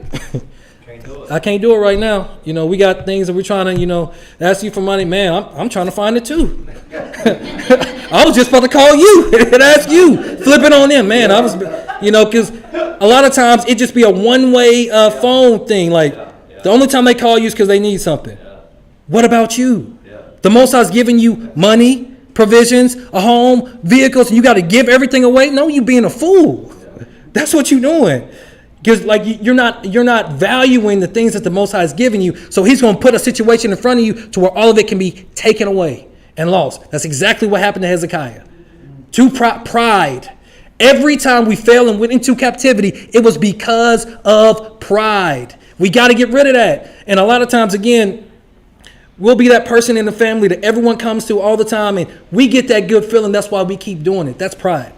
Can't do it. I can't do it right now. You know, we got things that we're trying to, ask you for money. Man, I'm trying to find it too. I was just about to call you and ask you. Flip it on them, man. I was, because a lot of times it just be a one-way phone thing. Like the only time they call you is because they need something. What about you? The Most High's giving you money, provisions, a home, vehicles, and you got to give everything away. No, you being a fool. That's what you're doing. Because you're not valuing the things that the Most High is giving you. So he's going to put a situation in front of you to where all of it can be taken away and lost. That's exactly what happened to Hezekiah. Pride. Every time we fell and went into captivity, it was because of pride. We got to get rid of that. And a lot of times, again, we'll be that person in the family that everyone comes to all the time, and we get that good feeling. That's why we keep doing it. That's pride.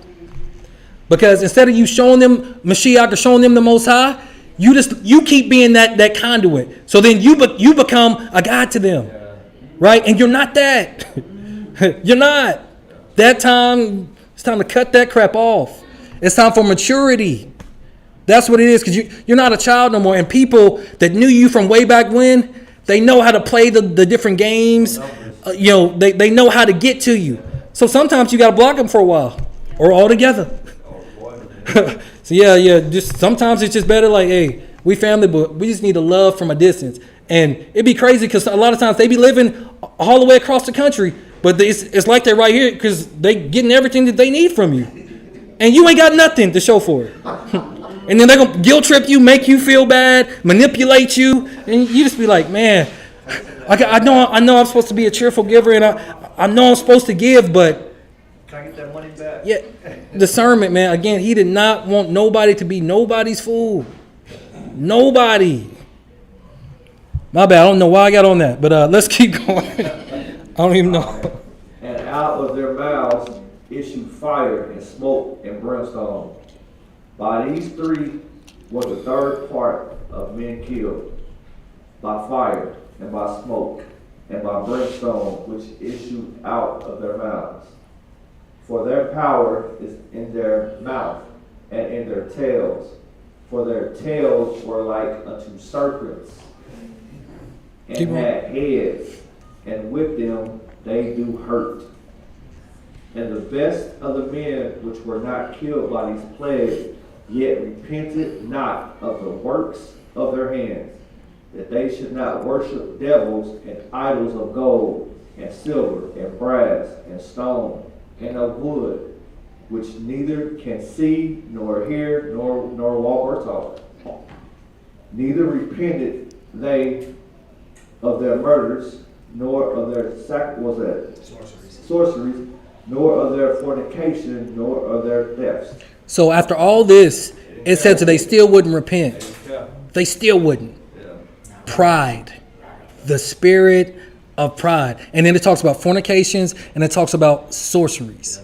Because instead of you showing them Mashiach or showing them the Most High, you keep being that conduit. So then you become a God to them, right? And you're not that. You're not. That time, it's time to cut that crap off. It's time for maturity. That's what it is, because you're not a child no more. And people that knew you from way back when, they know how to play the different games. They know how to get to you. So sometimes you got to block them for a while or altogether. So just sometimes it's just better like, hey, we family, but we just need to love from a distance. And it'd be crazy because a lot of times they be living all the way across the country, but it's like they're right here because they getting everything that they need from you. And you ain't got nothing to show for it. And then they're going to guilt trip you, make you feel bad, manipulate you. And you just be like, man, I know I'm supposed to be a cheerful giver, and I know I'm supposed to give, but Can I get that money back? yeah, discernment, man. Again, he did not want nobody to be nobody's fool. Nobody. My bad. I don't know why I got on that, but let's keep going. I don't even know. And out of their mouths issued fire and smoke and brimstone. By these three was the third part of men killed, by fire and by smoke and by brimstone, which issued out of their mouths. For their power is in their mouth and in their tails. For their tails were like unto serpents, and had heads, and with them they do hurt. And the best of the men which were not killed by these plagues, yet repented not of the works of their hands, that they should not worship devils and idols of gold and silver and brass and stone and of wood, which neither can see nor hear nor walk or talk. Neither repented they of their murders, nor of their sorceries, nor of their fornication, nor of their thefts. So after all this, it said that they still wouldn't repent. They still wouldn't. Pride. The spirit of pride. And then it talks about fornications and it talks about sorceries.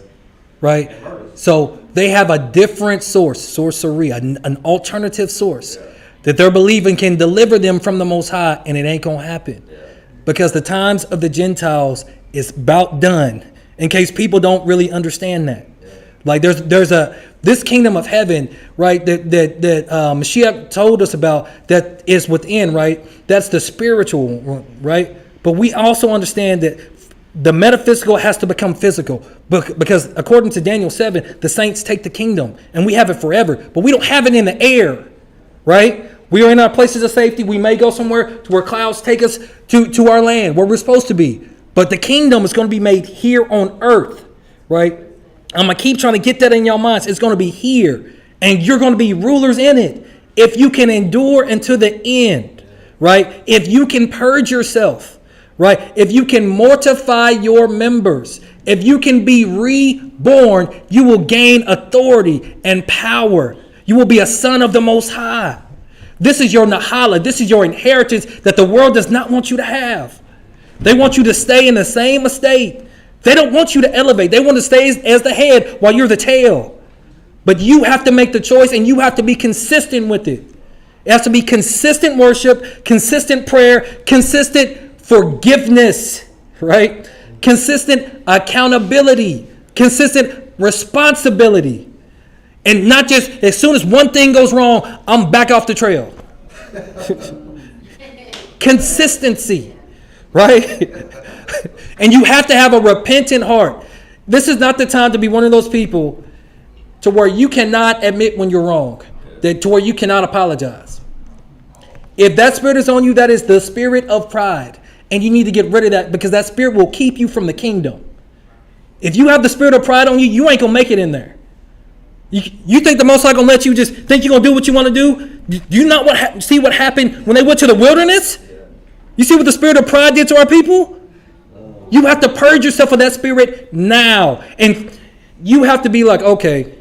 Right? So they have a different source, sorcery, an alternative source that they're believing can deliver them from the Most High, and it ain't going to happen. Because the times of the Gentiles is about done, in case people don't really understand that. Like there's this kingdom of heaven, right, that Mashiach told us about, that is within, right? That's the spiritual, right? But we also understand that the metaphysical has to become physical, because according to Daniel 7, the saints take the kingdom and we have it forever, but we don't have it in the air. right? We are in our places of safety. We may go somewhere to where clouds take us to our land, where we're supposed to be. But the kingdom is going to be made here on earth, right? I'm going to keep trying to get that in your minds. It's going to be here, and you're going to be rulers in it. If you can endure unto the end, right? If you can purge yourself, right? If you can mortify your members, if you can be reborn, you will gain authority and power. You will be a son of the Most High. This is your Nahala. This is your inheritance that the world does not want you to have. They want you to stay in the same estate. They don't want you to elevate. They want to stay as the head while you're the tail. But you have to make the choice, and you have to be consistent with it. It has to be consistent worship, consistent prayer, consistent forgiveness, right? Consistent accountability, consistent responsibility. And not just as soon as one thing goes wrong, I'm back off the trail. Consistency, right? And you have to have a repentant heart. This is not the time to be one of those people to where you cannot admit when you're wrong, to where you cannot apologize. If that spirit is on you, that is the spirit of pride. And you need to get rid of that, because that spirit will keep you from the kingdom. If you have the spirit of pride on you, you ain't going to make it in there. You think the Most High going to let you just think you're going to do what you want to do? Do you not see what happened when they went to the wilderness? You see what the spirit of pride did to our people? You have to purge yourself of that spirit now. And you have to be like, okay,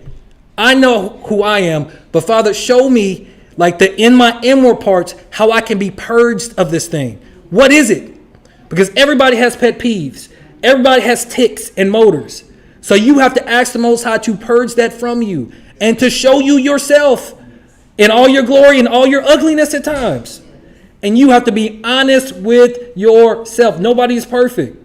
I know who I am, but Father, show me like in my inward parts how I can be purged of this thing. What is it? Because everybody has pet peeves. Everybody has tics and motors. So you have to ask the Most High to purge that from you and to show you yourself in all your glory and all your ugliness at times. And you have to be honest with yourself. Nobody is perfect.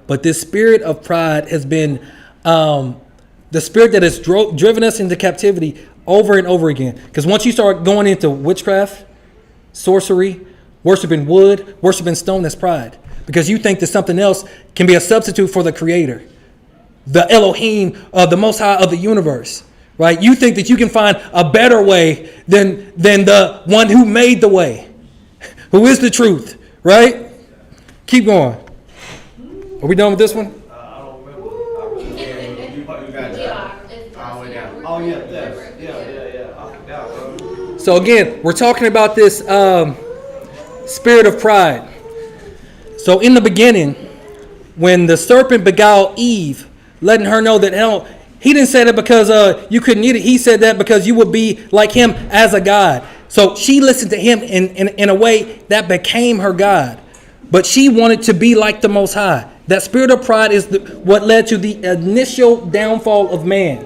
But this spirit of pride has been the spirit that has driven us into captivity over and over again. Because once you start going into witchcraft, sorcery, worshiping wood, worshiping stone, that's pride. Because you think that something else can be a substitute for the Creator, the Elohim, the Most High of the universe, right? You think that you can find a better way than the one who made the way, who is the truth, right? Keep going. Are we done with this one? I don't remember. You got that. All the way down. Oh, yeah, that's, yeah. I forgot, bro. So again, we're talking about this spirit of pride. So in the beginning, when the serpent beguiled Eve, letting her know that he didn't say that because you couldn't eat it. He said that because you would be like him as a God. So she listened to him in a way that became her God. But she wanted to be like the Most High. That spirit of pride is what led to the initial downfall of man.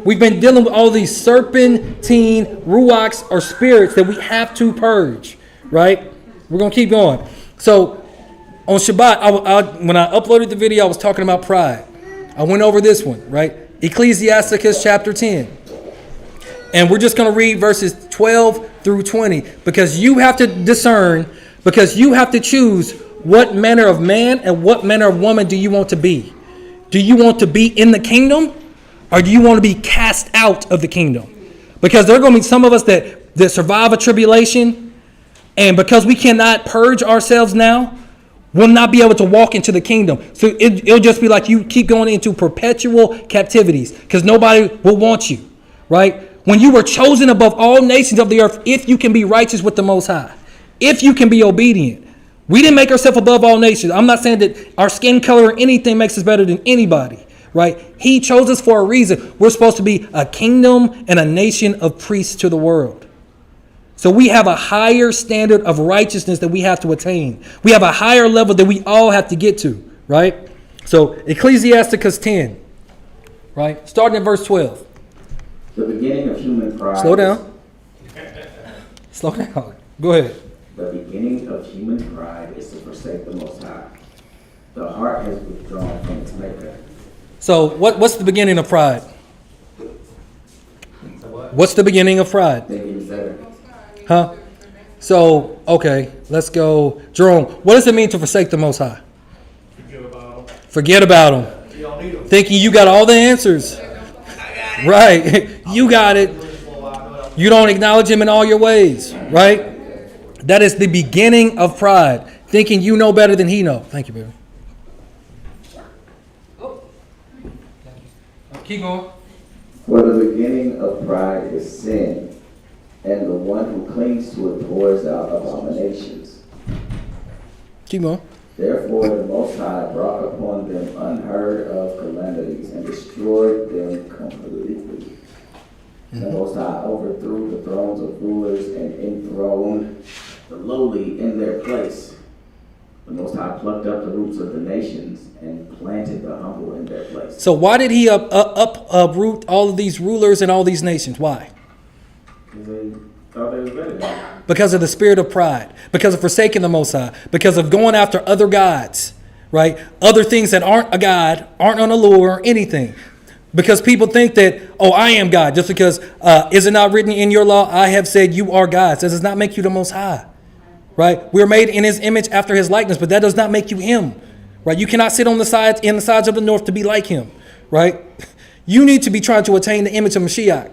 We've been dealing with all these serpentine ruachs or spirits that we have to purge, right? We're going to keep going. So on Shabbat, when I uploaded the video, I was talking about pride. I went over this one, right? Ecclesiasticus chapter 10. And we're just going to read verses 12 through 20 because you have to discern, because you have to choose what manner of man and what manner of woman do you want to be. Do you want to be in the kingdom, or do you want to be cast out of the kingdom? Because there are going to be some of us that survive a tribulation, and because we cannot purge ourselves now, we'll not be able to walk into the kingdom. So it'll just be like you keep going into perpetual captivities because nobody will want you, right? When you were chosen above all nations of the earth, if you can be righteous with the Most High, if you can be obedient. We didn't make ourselves above all nations. I'm not saying that our skin color or anything makes us better than anybody, right? He chose us for a reason. We're supposed to be a kingdom and a nation of priests to the world. So we have a higher standard of righteousness that we have to attain. We have a higher level that we all have to get to, right? So Ecclesiasticus 10, right? Starting at verse 12. The beginning of human pride. Slow down. Slow down. Go ahead. The beginning of human pride is to forsake the Most High. The heart has withdrawn from its maker. So what's the beginning of pride? What's the beginning of pride? Thinking is better. Huh? So, okay, let's go. Jerome, what does it mean to forsake the Most High? Forget about him. You don't need them. Thinking you got all the answers. Right. You got it. You don't acknowledge him in all your ways, right? That is the beginning of pride, thinking you know better than he knows. Thank you, baby. Keep going. For the beginning of pride is sin, and the one who clings to it pours out abominations. Keep going. Therefore the Most High brought upon them unheard of calamities and destroyed them completely. The Most High overthrew the thrones of rulers and enthroned the lowly in their place. The Most High plucked up the roots of the nations and planted the humble in their place. So why did he uproot all of these rulers and all these nations? Why? Because they thought they was better than them. Because of the spirit of pride, because of forsaking the Most High, because of going after other gods, right? Other things that aren't a God, aren't on a lure or anything. Because people think that, oh, I am God. Just because, is it not written in your law, I have said you are God. That does not make you the Most High, right? We're made in his image after his likeness, but that does not make you him, right? You cannot sit on the sides, in the sides of the north to be like him, right? You need to be trying to attain the image of Mashiach.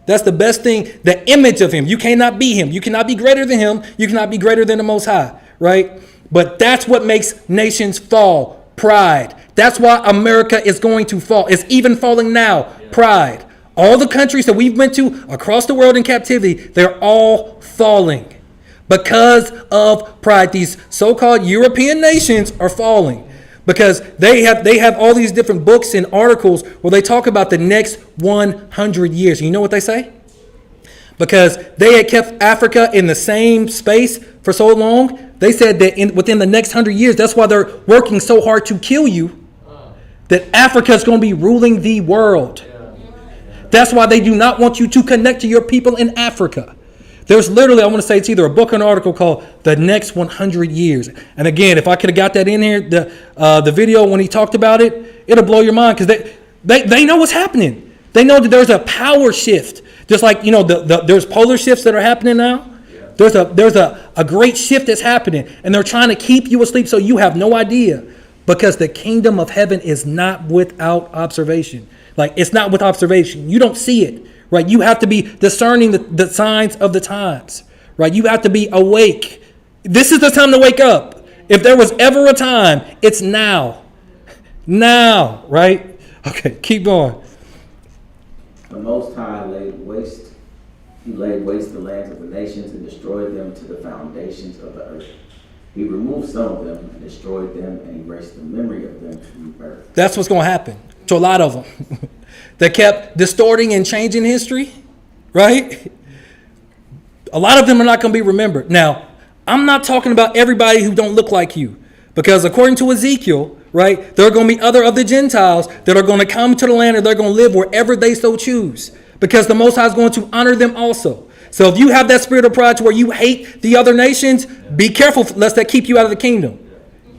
That's the best thing, the image of him. You cannot be him. You cannot be greater than him. You cannot be greater than the Most High, right? But that's what makes nations fall. Pride. That's why America is going to fall. It's even falling now. Pride. All the countries that we've been to across the world in captivity, they're all falling because of pride. These so-called European nations are falling because they have all these different books and articles where they talk about the next 100 years. You know what they say? Because they had kept Africa in the same space for so long, they said that within the next 100 years, that's why they're working so hard to kill you, that Africa is going to be ruling the world. That's why they do not want you to connect to your people in Africa. There's literally, I want to say it's either a book or an article called The Next 100 Years. And again, if I could have got that in here, the video when he talked about it, it'll blow your mind because they know what's happening. They know that there's a power shift. Just like, you know, there's polar shifts that are happening now. There's a great shift that's happening, and they're trying to keep you asleep so you have no idea, because the kingdom of heaven is not without observation. Like, it's not with observation. You don't see it, right? You have to be discerning the signs of the times, right? You have to be awake. This is the time to wake up. If there was ever a time, it's now. Now, right? Okay, keep going. The Most High laid waste the lands of the nations and destroyed them to the foundations of the earth. He removed some of them and destroyed them and erased the memory of them from the earth. That's what's going to happen to a lot of them. That kept distorting and changing history, right? A lot of them are not going to be remembered. Now, I'm not talking about everybody who don't look like you, because according to Ezekiel, right, there are going to be other of the Gentiles that are going to come to the land, and they're going to live wherever they so choose, because the Most High is going to honor them also. So if you have that spirit of pride to where you hate the other nations, be careful lest that keep you out of the kingdom.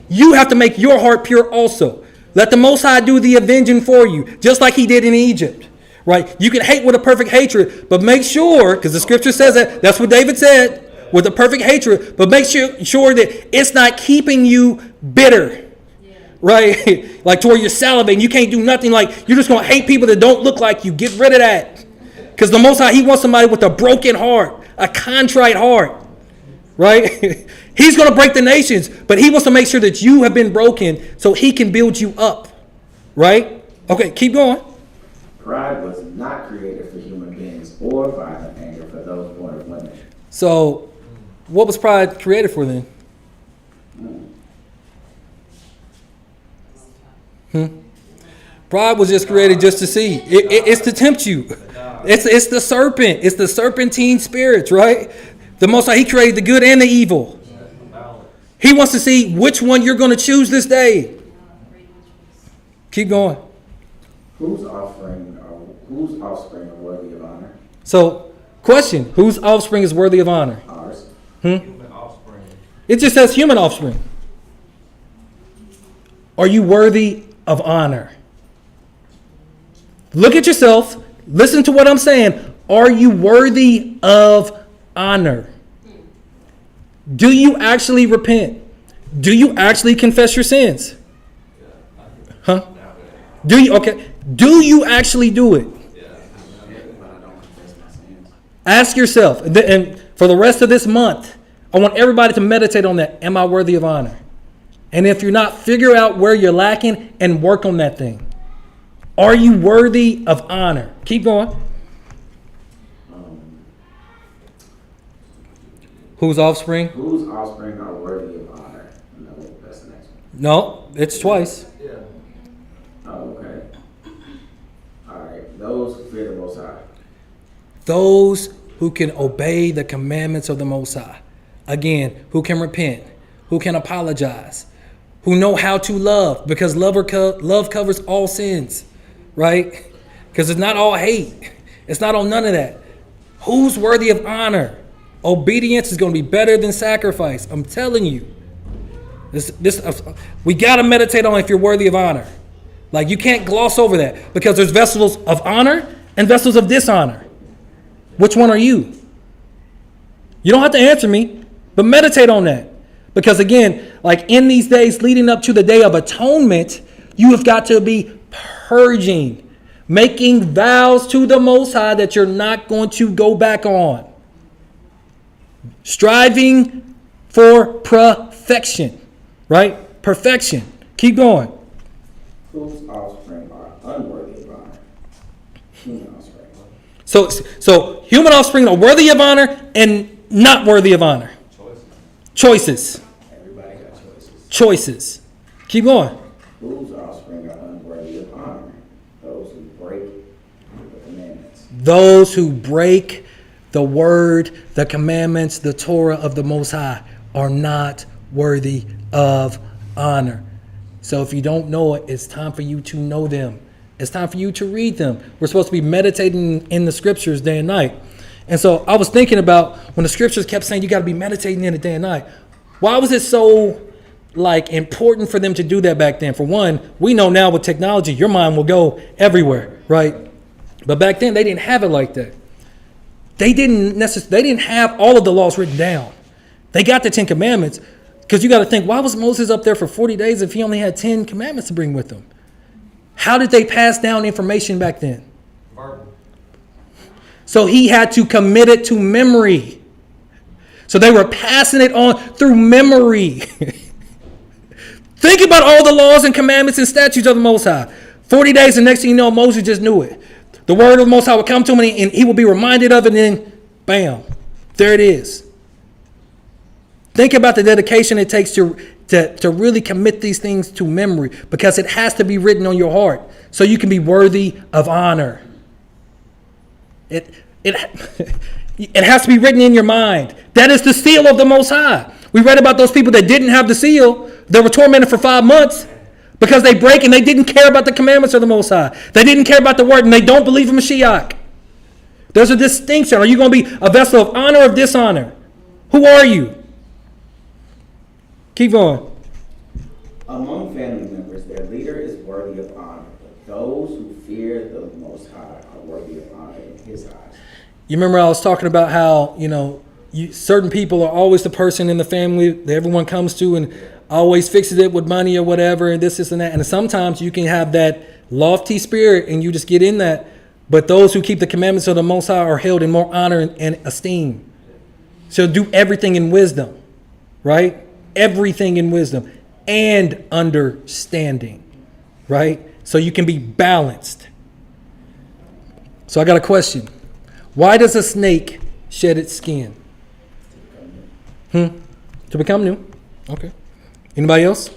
You have to make your heart pure also. Let the Most High do the avenging for you, just like he did in Egypt, right? You can hate with a perfect hatred, but make sure, because the scripture says that, that's what David said, with a perfect hatred, but make sure that it's not keeping you bitter, right? Like to where you're salivating, you can't do nothing, like you're just going to hate people that don't look like you. Get rid of that. Because the Most High, he wants somebody with a broken heart, a contrite heart, right? He's going to break the nations, but he wants to make sure that you have been broken so he can build you up, right? Okay, keep going. Pride was not created for human beings or violent anger for those born of women. So, what was pride created for then? Pride was just created just to see. It's to tempt you. It's the serpent. It's the serpentine spirits, right? The Most High, he created the good and the evil. He wants to see which one you're going to choose this day. Keep going. Whose offspring are worthy of honor? So, question: whose offspring is worthy of honor? Ours. Human offspring. It just says human offspring. Are you worthy of honor? Look at yourself. Listen to what I'm saying. Are you worthy of honor? Do you actually repent? Do you actually confess your sins? Huh? Do you? Okay. Do you actually do it? But I don't confess my sins. Ask yourself, and for the rest of this month, I want everybody to meditate on that. Am I worthy of honor? And if you're not, figure out where you're lacking and work on that thing. Are you worthy of honor? Keep going. Whose offspring? Whose offspring are worthy of honor? No, that's the next one. No, it's twice. Yeah. Oh, okay. All right. Those who fear the Most High. Those who can obey the commandments of the Most High. Again, who can repent, who can apologize, who know how to love, because love covers all sins, right? Because it's not all hate. It's not all none of that. Who's worthy of honor? Obedience is going to be better than sacrifice. I'm telling you. We got to meditate on if you're worthy of honor. Like, you can't gloss over that, because there's vessels of honor and vessels of dishonor. Which one are you? You don't have to answer me, but meditate on that. Because again, like in these days leading up to the Day of Atonement, you have got to be purging, making vows to the Most High that you're not going to go back on. Striving for perfection, right? Perfection. Keep going. Whose offspring are unworthy of honor? Human offspring. So human offspring are worthy of honor and not worthy of honor. Choices. Everybody got choices. Choices. Keep going. Whose offspring are unworthy of honor? Those who break the commandments. Those who break the word, the commandments, the Torah of the Most High are not worthy of honor. So if you don't know it, it's time for you to know them. It's time for you to read them. We're supposed to be meditating in the scriptures day and night. And so I was thinking about when the scriptures kept saying you got to be meditating in it day and night. Why was it so important for them to do that back then? For one, we know now with technology, your mind will go everywhere, right? But back then they didn't have it like that. They didn't have all of the laws written down. They got the 10 commandments, because you got to think, why was Moses up there for 40 days if he only had 10 commandments to bring with him? How did they pass down information back then? So he had to commit it to memory. So they were passing it on through memory. Think about all the laws and commandments and statutes of the Most High. 40 days, and next thing you know, Moses just knew it. The word of the Most High would come to him, and he would be reminded of it, and then, bam, there it is. Think about the dedication it takes to really commit these things to memory, because it has to be written on your heart so you can be worthy of honor. It has to be written in your mind. That is the seal of the Most High. We read about those people that didn't have the seal. They were tormented for 5 months because they break and they didn't care about the commandments of the Most High. They didn't care about the word, and they don't believe in Mashiach. There's a distinction. Are you going to be a vessel of honor or of dishonor? Who are you? Keep going. Among family members, their leader is worthy of honor, but those who fear the Most High are worthy of honor in His eyes. You remember I was talking about how, certain people are always the person in the family that everyone comes to and always fixes it with money or whatever, and this and that. And sometimes you can have that lofty spirit and you just get in that. But those who keep the commandments of the Most High are held in more honor and esteem. So do everything in wisdom, right? Everything in wisdom and understanding, right? So you can be balanced. So I got a question. Why does a snake shed its skin? To become new. Okay. Anybody else?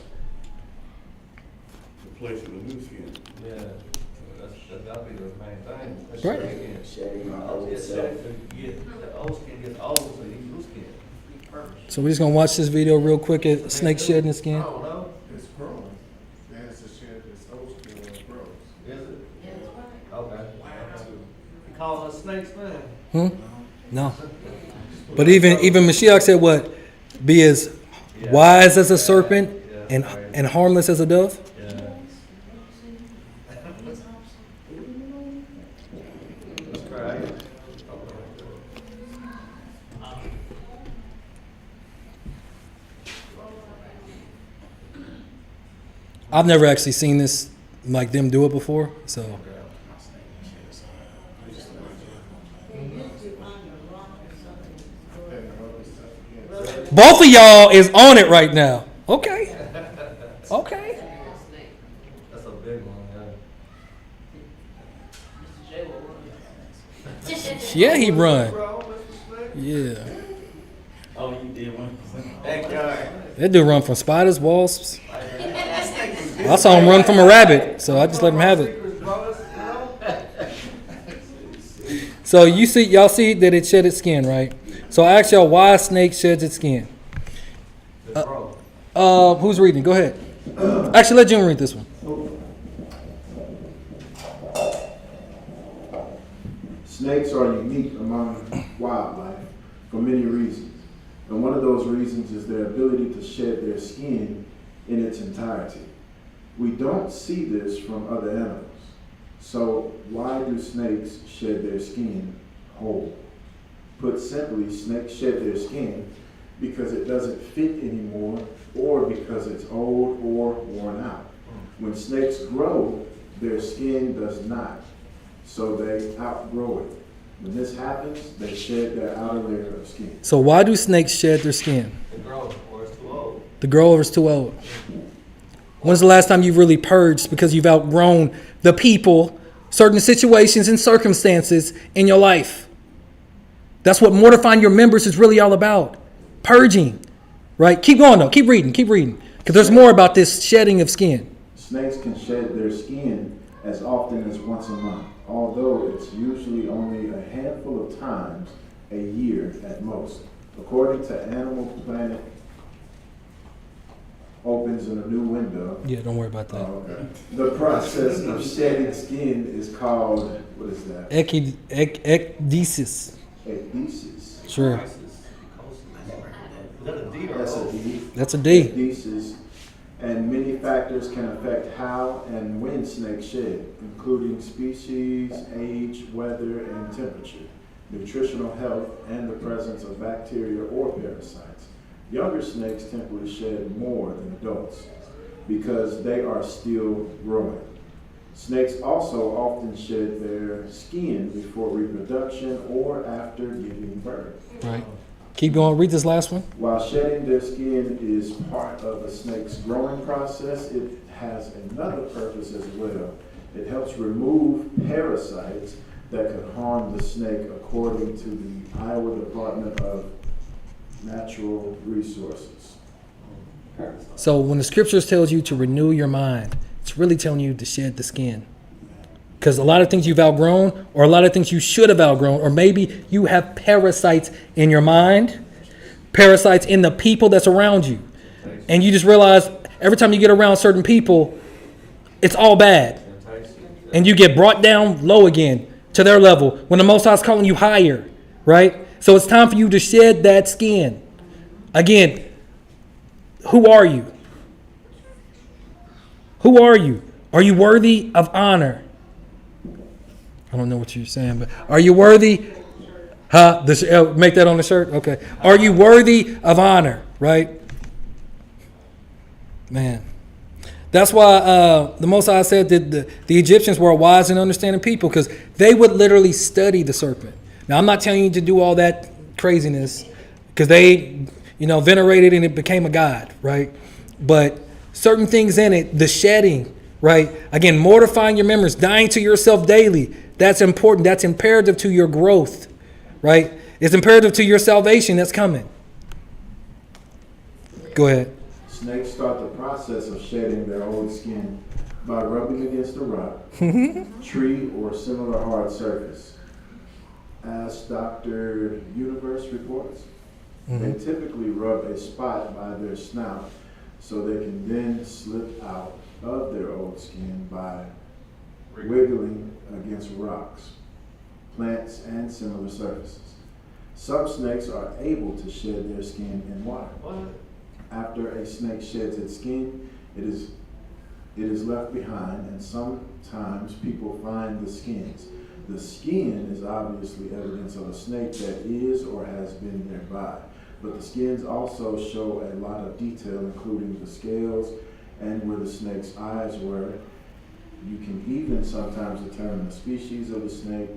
Replace it with new skin. Yeah, that'll be the main thing. That's Right. shedding. Shedding our old It's self. the old skin gets old, so you new skin. Perfect. So we're just going to watch this video real quick at snake shedding its I skin. don't know. It's growing. It has to shed its old skin when it grows. Is it? Okay. You call us snakes, man? No. But even Mashiach said what? Be as wise as a serpent and harmless as a dove. Yeah. That's correct. I've never actually seen this, like them do it before. So Both of y'all is on it right now. Okay. Okay. That's a big one, Yeah, he run. Bro, Mr. Snake. Yeah. Oh, you did one. Backyard. That dude run from spiders, wasps. I saw him run from a rabbit, so I just let him have it. So y'all see that it shed its skin, right? So I asked y'all why a snake sheds its skin. Who's reading? Go ahead. Actually, let June read this one. Snakes are unique among wildlife for many reasons. And one of those reasons is their ability to shed their skin in its entirety. We don't see this from other animals. So why do snakes shed their skin whole? Put simply, snakes shed their skin because it doesn't fit anymore or because it's old or worn out. When snakes grow, their skin does not, so they outgrow it. When this happens, they shed their outer layer of skin. So why do snakes shed their skin? The grow, or it's too old. The grower is too old. When's the last time you really purged because you've outgrown the people, certain situations and circumstances in your life? That's what mortifying your members is really all about. Purging, right? Keep going though. Keep reading. Because there's more about this shedding of skin. Snakes can shed their skin as often as once a month, although it's usually only a handful of times a year at most. According to Animal Planet opens in a new window. Yeah, don't worry about that. Okay. The process of shedding skin is called, what is that? Ecdysis. Ecdysis. Sure. Is that a D or That's a O? D. That's a D. Ecdysis. And many factors can affect how and when snakes shed, including species, age, weather, and temperature, nutritional health, and the presence of bacteria or parasites. Younger snakes typically shed more than adults because they are still growing. Snakes also often shed their skin before reproduction or after giving birth. Right. Keep going. Read this last one. While shedding their skin is part of a snake's growing process, it has another purpose as well. It helps remove parasites that could harm the snake, according to the Iowa Department of Natural Resources. So when the scriptures tells you to renew your mind, it's really telling you to shed the skin. Because a lot of things you've outgrown, or a lot of things you should have outgrown, or maybe you have parasites in your mind, parasites in the people that's around you. And you just realize every time you get around certain people, it's all bad. And you get brought down low again to their level when the Most High is calling you higher, right? So it's time for you to shed that skin. Again, who are you? Who are you? Are you worthy of honor? I don't know what you're saying, but are you worthy? Make that on the shirt? Okay. Are you worthy of honor, right? Man. That's why the Most High said that the Egyptians were a wise and understanding people, because they would literally study the serpent. Now, I'm not telling you to do all that craziness because they, venerated and it became a god, right? But certain things in it, the shedding, right? Again, mortifying your members, dying to yourself daily. That's important. That's imperative to your growth, right? It's imperative to your salvation that's coming. Go ahead. Snakes start the process of shedding their old skin by rubbing against a rock, tree, or similar hard surface. As Dr. Universe reports, they typically rub a spot by their snout so they can then slip out of their old skin by wiggling against rocks, plants, and similar surfaces. Some snakes are able to shed their skin in water. After a snake sheds its skin, it is left behind, and sometimes people find the skins. The skin is obviously evidence of a snake that is or has been nearby, but the skins also show a lot of detail, including the scales and where the snake's eyes were. You can even sometimes determine the species of the snake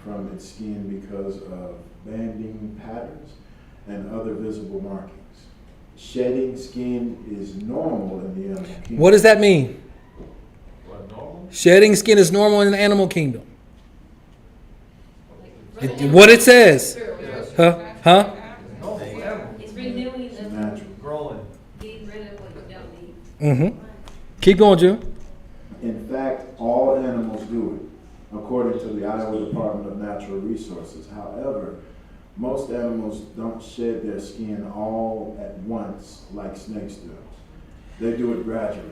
from its skin because of banding patterns and other visible markings. Shedding skin is normal in the animal kingdom. What does that mean? What, normal? Shedding skin is normal in the animal kingdom. What it says. Huh? Normal, animal. It's renewing It's the, natural. Growing. getting rid of what you don't need. Mm-hmm. Keep going, Jim. In fact, all animals do it, according to the Iowa Department of Natural Resources. However, most animals don't shed their skin all at once like snakes do. They do it gradually.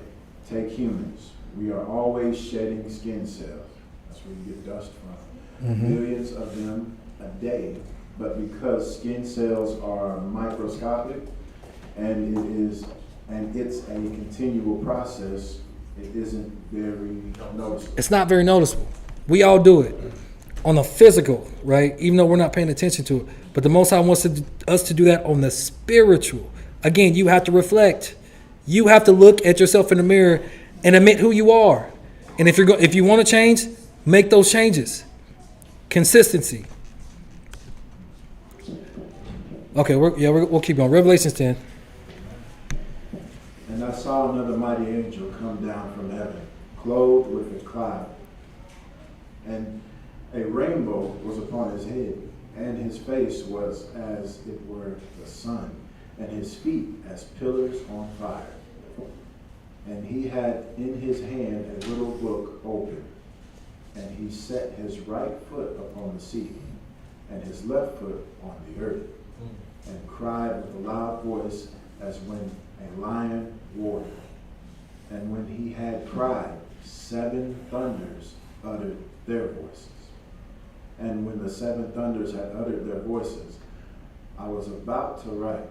Take humans. We are always shedding skin cells. That's where you get dust from. Millions of them a day. But because skin cells are microscopic and it's a continual process, it isn't very noticeable. It's not very noticeable. We all do it on the physical, right? Even though we're not paying attention to it. But the Most High wants us to do that on the spiritual. Again, you have to reflect. You have to look at yourself in the mirror and admit who you are. And if you want to change, make those changes. Consistency. Okay, we'll keep going. Revelations 10. And I saw another mighty angel come down from heaven, clothed with a cloud. And a rainbow was upon his head, and his face was as it were the sun, and his feet as pillars on fire. And he had in his hand a little book open, and he set his right foot upon the sea, and his left foot on the earth, and cried with a loud voice as when a lion roared. And when he had cried, 7 thunders uttered their voices. And when the 7 thunders had uttered their voices, I was about to write,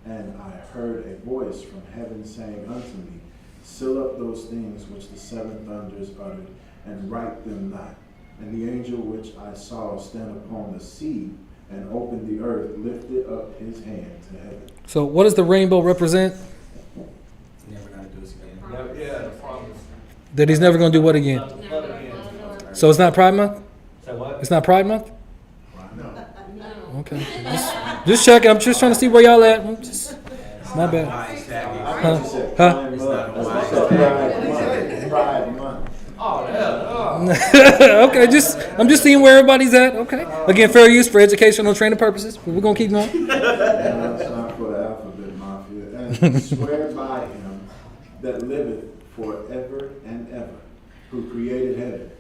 and I heard a voice from heaven saying unto me, seal up those things which the 7 thunders uttered, and write them not. And the angel which I saw stand upon the sea and opened the earth lifted up his hand to heaven. So what does the rainbow represent? Never gotta do this again. Yeah, the promise. That he's never going to do what again? Not the flood again. So it's not Pride Month? Say what? It's not Pride Month? No. Okay. Just checking. I'm just trying to see where y'all at. My bad. Nice, Tabby. I just said Huh? Pride It's not Month. a That's wise Pride Month. Pride Month. Oh, yeah. Okay, I'm just seeing where everybody's at. Okay. Again, fair use for educational training purposes. But we're gonna keep going. And that's not for the alphabet mafia. And swear by him that liveth forever and ever, who created heaven,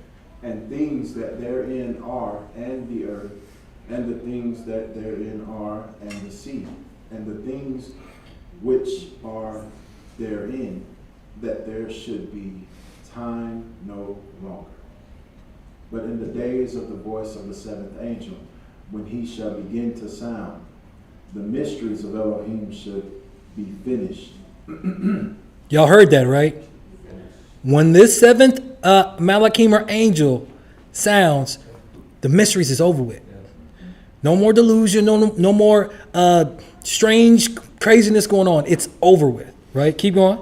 and things that therein are, and the earth, and the things that therein are, and the sea, and the things which are therein, that there should be time no longer. But in the days of the voice of the 7th angel, when he shall begin to sound, the mysteries of Elohim should be finished. Y'all heard that, right? When this 7th Malachim or angel sounds, the mysteries is over with. No more delusion, no more strange craziness going on. It's over with, right? Keep going.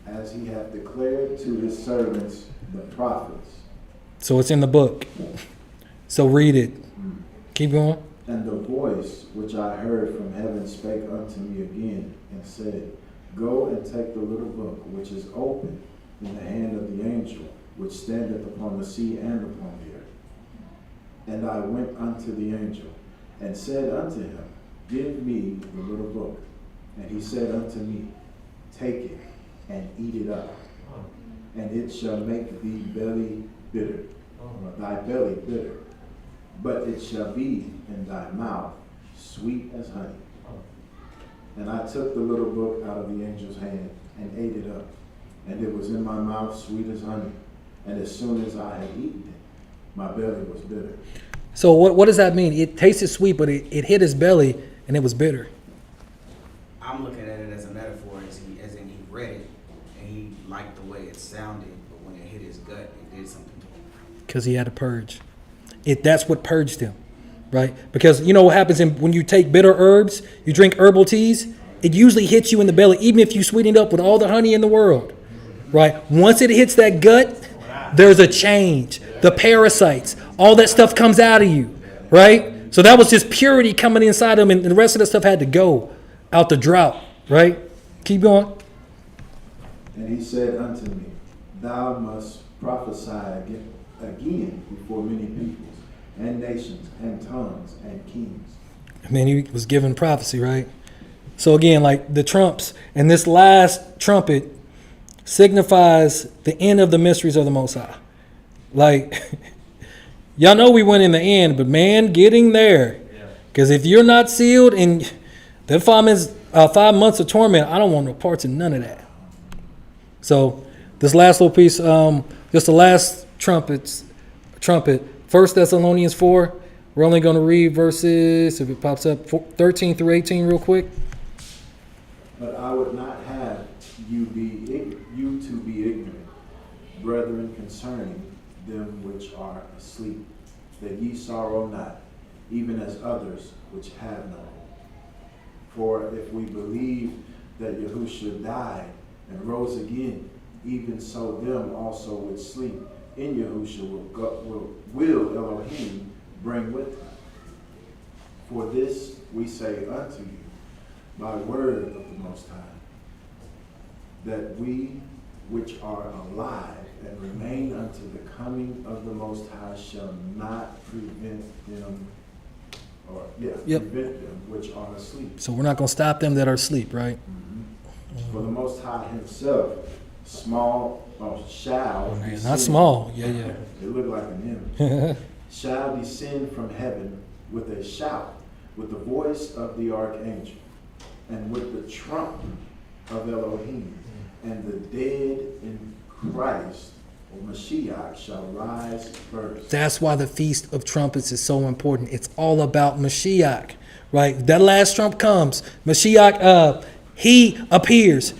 As he hath declared to his servants, the prophets. So it's in the book. So read it. Keep going. And the voice which I heard from heaven spake unto me again, and said, Go and take the little book which is open in the hand of the angel, which standeth upon the sea and upon the earth. And I went unto the angel, and said unto him, Give me the little book. And he said unto me, Take it, and eat it up, and it shall make thee belly bitter, or thy belly bitter, but it shall be in thy mouth sweet as honey. And I took the little book out of the angel's hand and ate it up, and it was in my mouth sweet as honey. And as soon as I had eaten it, my belly was bitter. So what does that mean? It tasted sweet, but it hit his belly and it was bitter. I'm looking at it as a metaphor, as in he read it and he liked the way it sounded, but when it hit his gut, it did something to him. Because he had a purge. That's what purged him, right? Because you know what happens when you take bitter herbs, you drink herbal teas, it usually hits you in the belly, even if you sweeten it up with all the honey in the world, right? Once it hits that gut, there's a change. The parasites, all that stuff comes out of you, right? So that was just purity coming inside them, and the rest of the stuff had to go out the drought, right? Keep going. And he said unto me, thou must prophesy again before many peoples, and nations, and tongues, and kings. I mean, he was given prophecy, right? So again, like the trumps, and this last trumpet signifies the end of the mysteries of the Most High. Like, y'all know we went in the end, but man, getting there. Because if you're not sealed and that 5 months of torment, I don't want no parts in none of that. So this last little piece, just the last trumpet. 1 Thessalonians 4. We're only going to read verses, if it pops up, 13 through 18 real quick. But I would not have you to be ignorant, brethren, concerning them which are asleep, that ye sorrow not, even as others which have no hope. For if we believe that Yahushua died and rose again, even so them also which sleep in Yahushua will Elohim bring with him. For this we say unto you by word of the Most High, that we which are alive and remain unto the coming of the Most High shall not prevent them, prevent them which are asleep. So we're not going to stop them that are asleep, right? Mm-hmm. For the Most High himself, shall Man, descend, not small. Yeah. it looked like an M, shall descend from heaven with a shout, with the voice of the archangel, and with the trump of Elohim, and the dead in Christ, or Mashiach, shall rise first. That's why the Feast of Trumpets is so important. It's all about Mashiach, right? That last trump comes. Mashiach, he appears.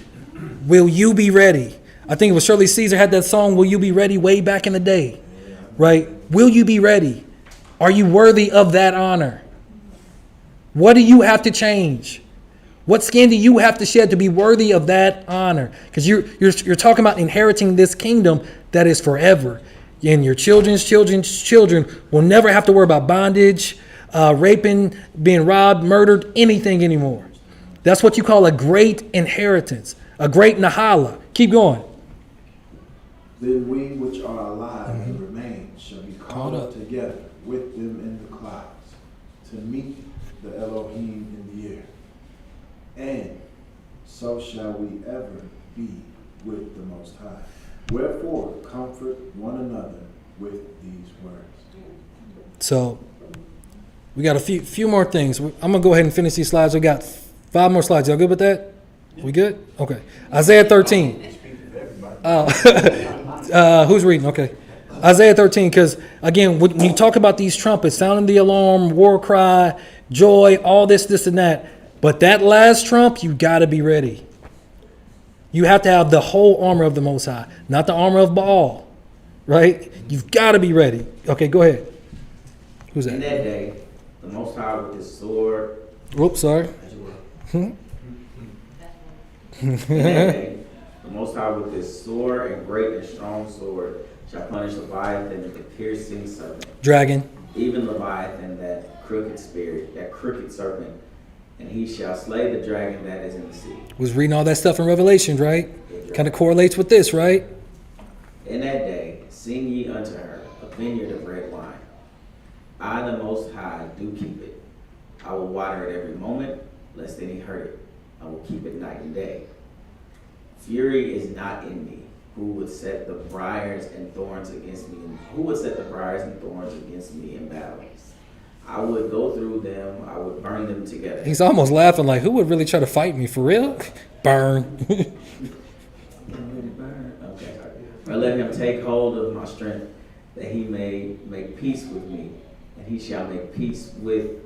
Will you be ready? I think it was Shirley Caesar had that song, Will You Be Ready, way back in the day, right? Will you be ready? Are you worthy of that honor? What do you have to change? What skin do you have to shed to be worthy of that honor? Because you're talking about inheriting this kingdom that is forever. And your children's children will never have to worry about bondage, raping, being robbed, murdered, anything anymore. That's what you call a great inheritance, a great nahala. Keep going. Then we which are alive and remain shall be caught up together with them in the clouds to meet the Elohim in the air. And so shall we ever be with the Most High. Wherefore, comfort one another with these words. So we got a few more things. I'm going to go ahead and finish these slides. We got 5 more slides. Y'all good with that? We good? Okay. Isaiah 13. Who's reading? Okay. Isaiah 13, because again, when you talk about these trumpets, sounding the alarm, war cry, joy, all this and that, but that last trump, you got to be ready. You have to have the whole armor of the Most High, not the armor of Baal, right? You've got to be ready. Okay, go ahead. Who's that? In that day, the Most High with his sword. Whoops, sorry. In that day, the Most High with his sword and great and strong sword shall punish Leviathan and the piercing serpent. Dragon. Even Leviathan, that crooked spirit, that crooked serpent, and he shall slay the dragon that is in the sea. Was reading all that stuff in Revelations, right? Exactly. Kind of correlates with this, right? In that day, sing ye unto her a vineyard of red wine. I, the Most High, do keep it. I will water it every moment, lest any hurt it. I will keep it night and day. Fury is not in me. Who would set the briars and thorns against me? Who would set the briars and thorns against me in battle? I would go through them. I would burn them together. He's almost laughing like, who would really try to fight me for real? Burn. Okay. Or let him take hold of my strength, that he may make peace with me, and he shall make peace with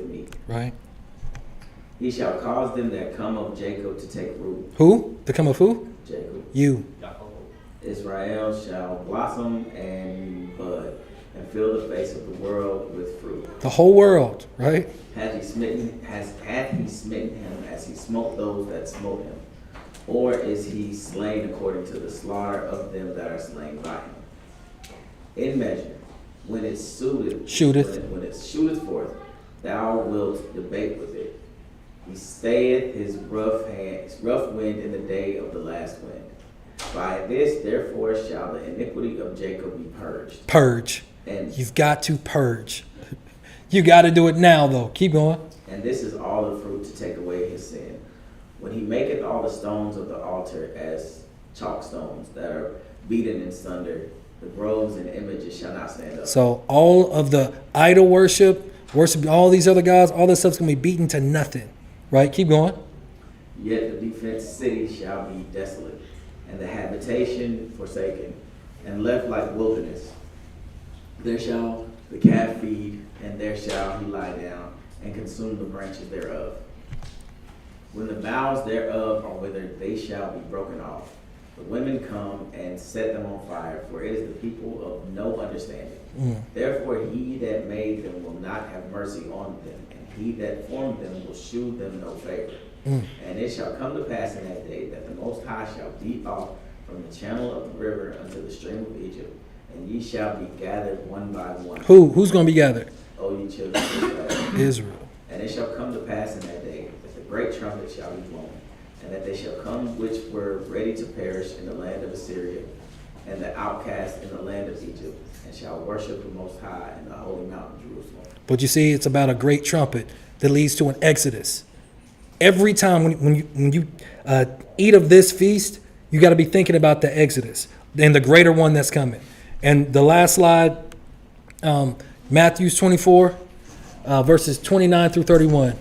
me. Right. He shall cause them that come of Jacob to take root. Who? To come of who? Jacob. You. Israel shall blossom and bud, and fill the face of the world with fruit. The whole world, right? Hath he smitten him as he smote those that smote him? Or is he slain according to the slaughter of them that are slain by him? In measure, when it Shooteth. when it shooteth forth, thou wilt debate with it. He stayeth his rough wind in the day of the last wind. By this, therefore, shall the iniquity of Jacob be purged. Purge. And You've got to purge. You got to do it now, though. Keep going. And this is all the fruit to take away his sin. When he maketh all the stones of the altar as chalk stones that are beaten in sunder, the groves and images shall not stand up. So all of the idol worship all these other gods, all this stuff's going to be beaten to nothing. Right? Keep going. Yet the defenced city shall be desolate, and the habitation forsaken, and left like wilderness. There shall the calf feed, and there shall he lie down, and consume the branches thereof. When the boughs thereof are withered, they shall be broken off. The women come and set them on fire, for it is the people of no understanding. Therefore he that made them will not have mercy on them, and he that formed them will shew them no favor. And it shall come to pass in that day that the Most High shall beat off from the channel of the river unto the stream of Egypt, and ye shall be gathered one by one. Who's going to be gathered? O ye children of Israel. Israel. And it shall come to pass in that day that the great trumpet shall be blown, and that they shall come which were ready to perish in the land of Assyria, and the outcasts in the land of Egypt, and shall worship the Most High in the holy mountain Jerusalem. But you see, it's about a great trumpet that leads to an exodus. Every time when you eat of this feast, you got to be thinking about the exodus and the greater one that's coming. And the last slide, Matthew 24, verses 29 through 31.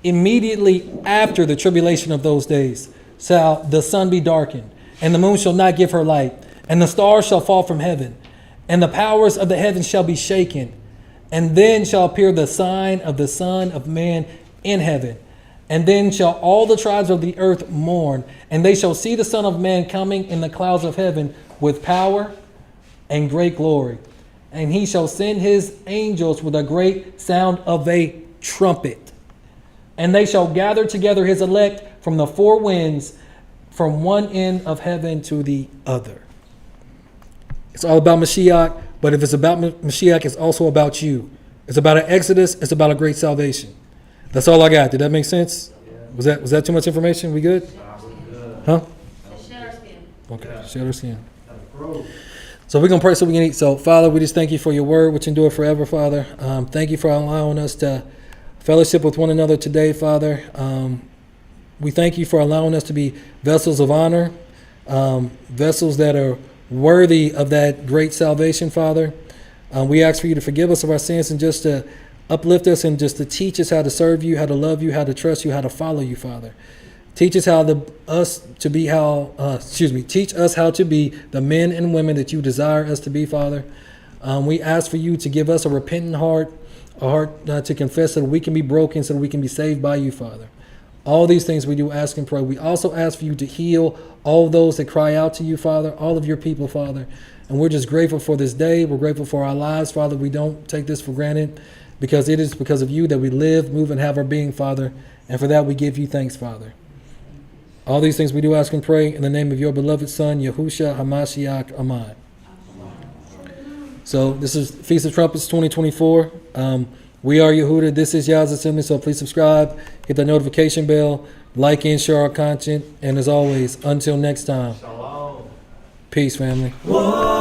Immediately after the tribulation of those days shall the sun be darkened, and the moon shall not give her light, and the stars shall fall from heaven, and the powers of the heavens shall be shaken. And then shall appear the sign of the Son of Man in heaven. And then shall all the tribes of the earth mourn, and they shall see the Son of Man coming in the clouds of heaven with power and great glory. And he shall send his angels with a great sound of a trumpet. And they shall gather together his elect from the four winds, from one end of heaven to the other. It's all about Mashiach, but if it's about Mashiach, it's also about you. It's about an exodus. It's about a great salvation. That's all I got. Did that make sense? Was that too much information? We good? Huh? Shed our skin. Okay, shed our skin. So we're going to pray so we can eat. So, Father, we just thank you for your word, which endure forever, Father. Thank you for allowing us to fellowship with one another today, Father. We thank you for allowing us to be vessels of honor, vessels that are worthy of that great salvation, Father. We ask for you to forgive us of our sins and just to uplift us and just to teach us how to serve you, how to love you, how to trust you, how to follow you, Father. Teach us teach us how to be the men and women that you desire us to be, Father. We ask for you to give us a repentant heart, a heart to confess so that we can be broken, so that we can be saved by you, Father. All these things we do ask and pray. We also ask for you to heal all those that cry out to you, Father, all of your people, Father. And we're just grateful for this day. We're grateful for our lives, Father. We don't take this for granted because it is because of you that we live, move, and have our being, Father. And for that, we give you thanks, Father. All these things we do ask and pray in the name of your beloved Son, Yahushua HaMashiach, Amen. So this is Feast of Trumpets 2024. We are Yehuda. This is YAH'S Assembly. So please subscribe, hit the notification bell, like and share our content. And as always, until next time, Shalom. peace, family. Whoa.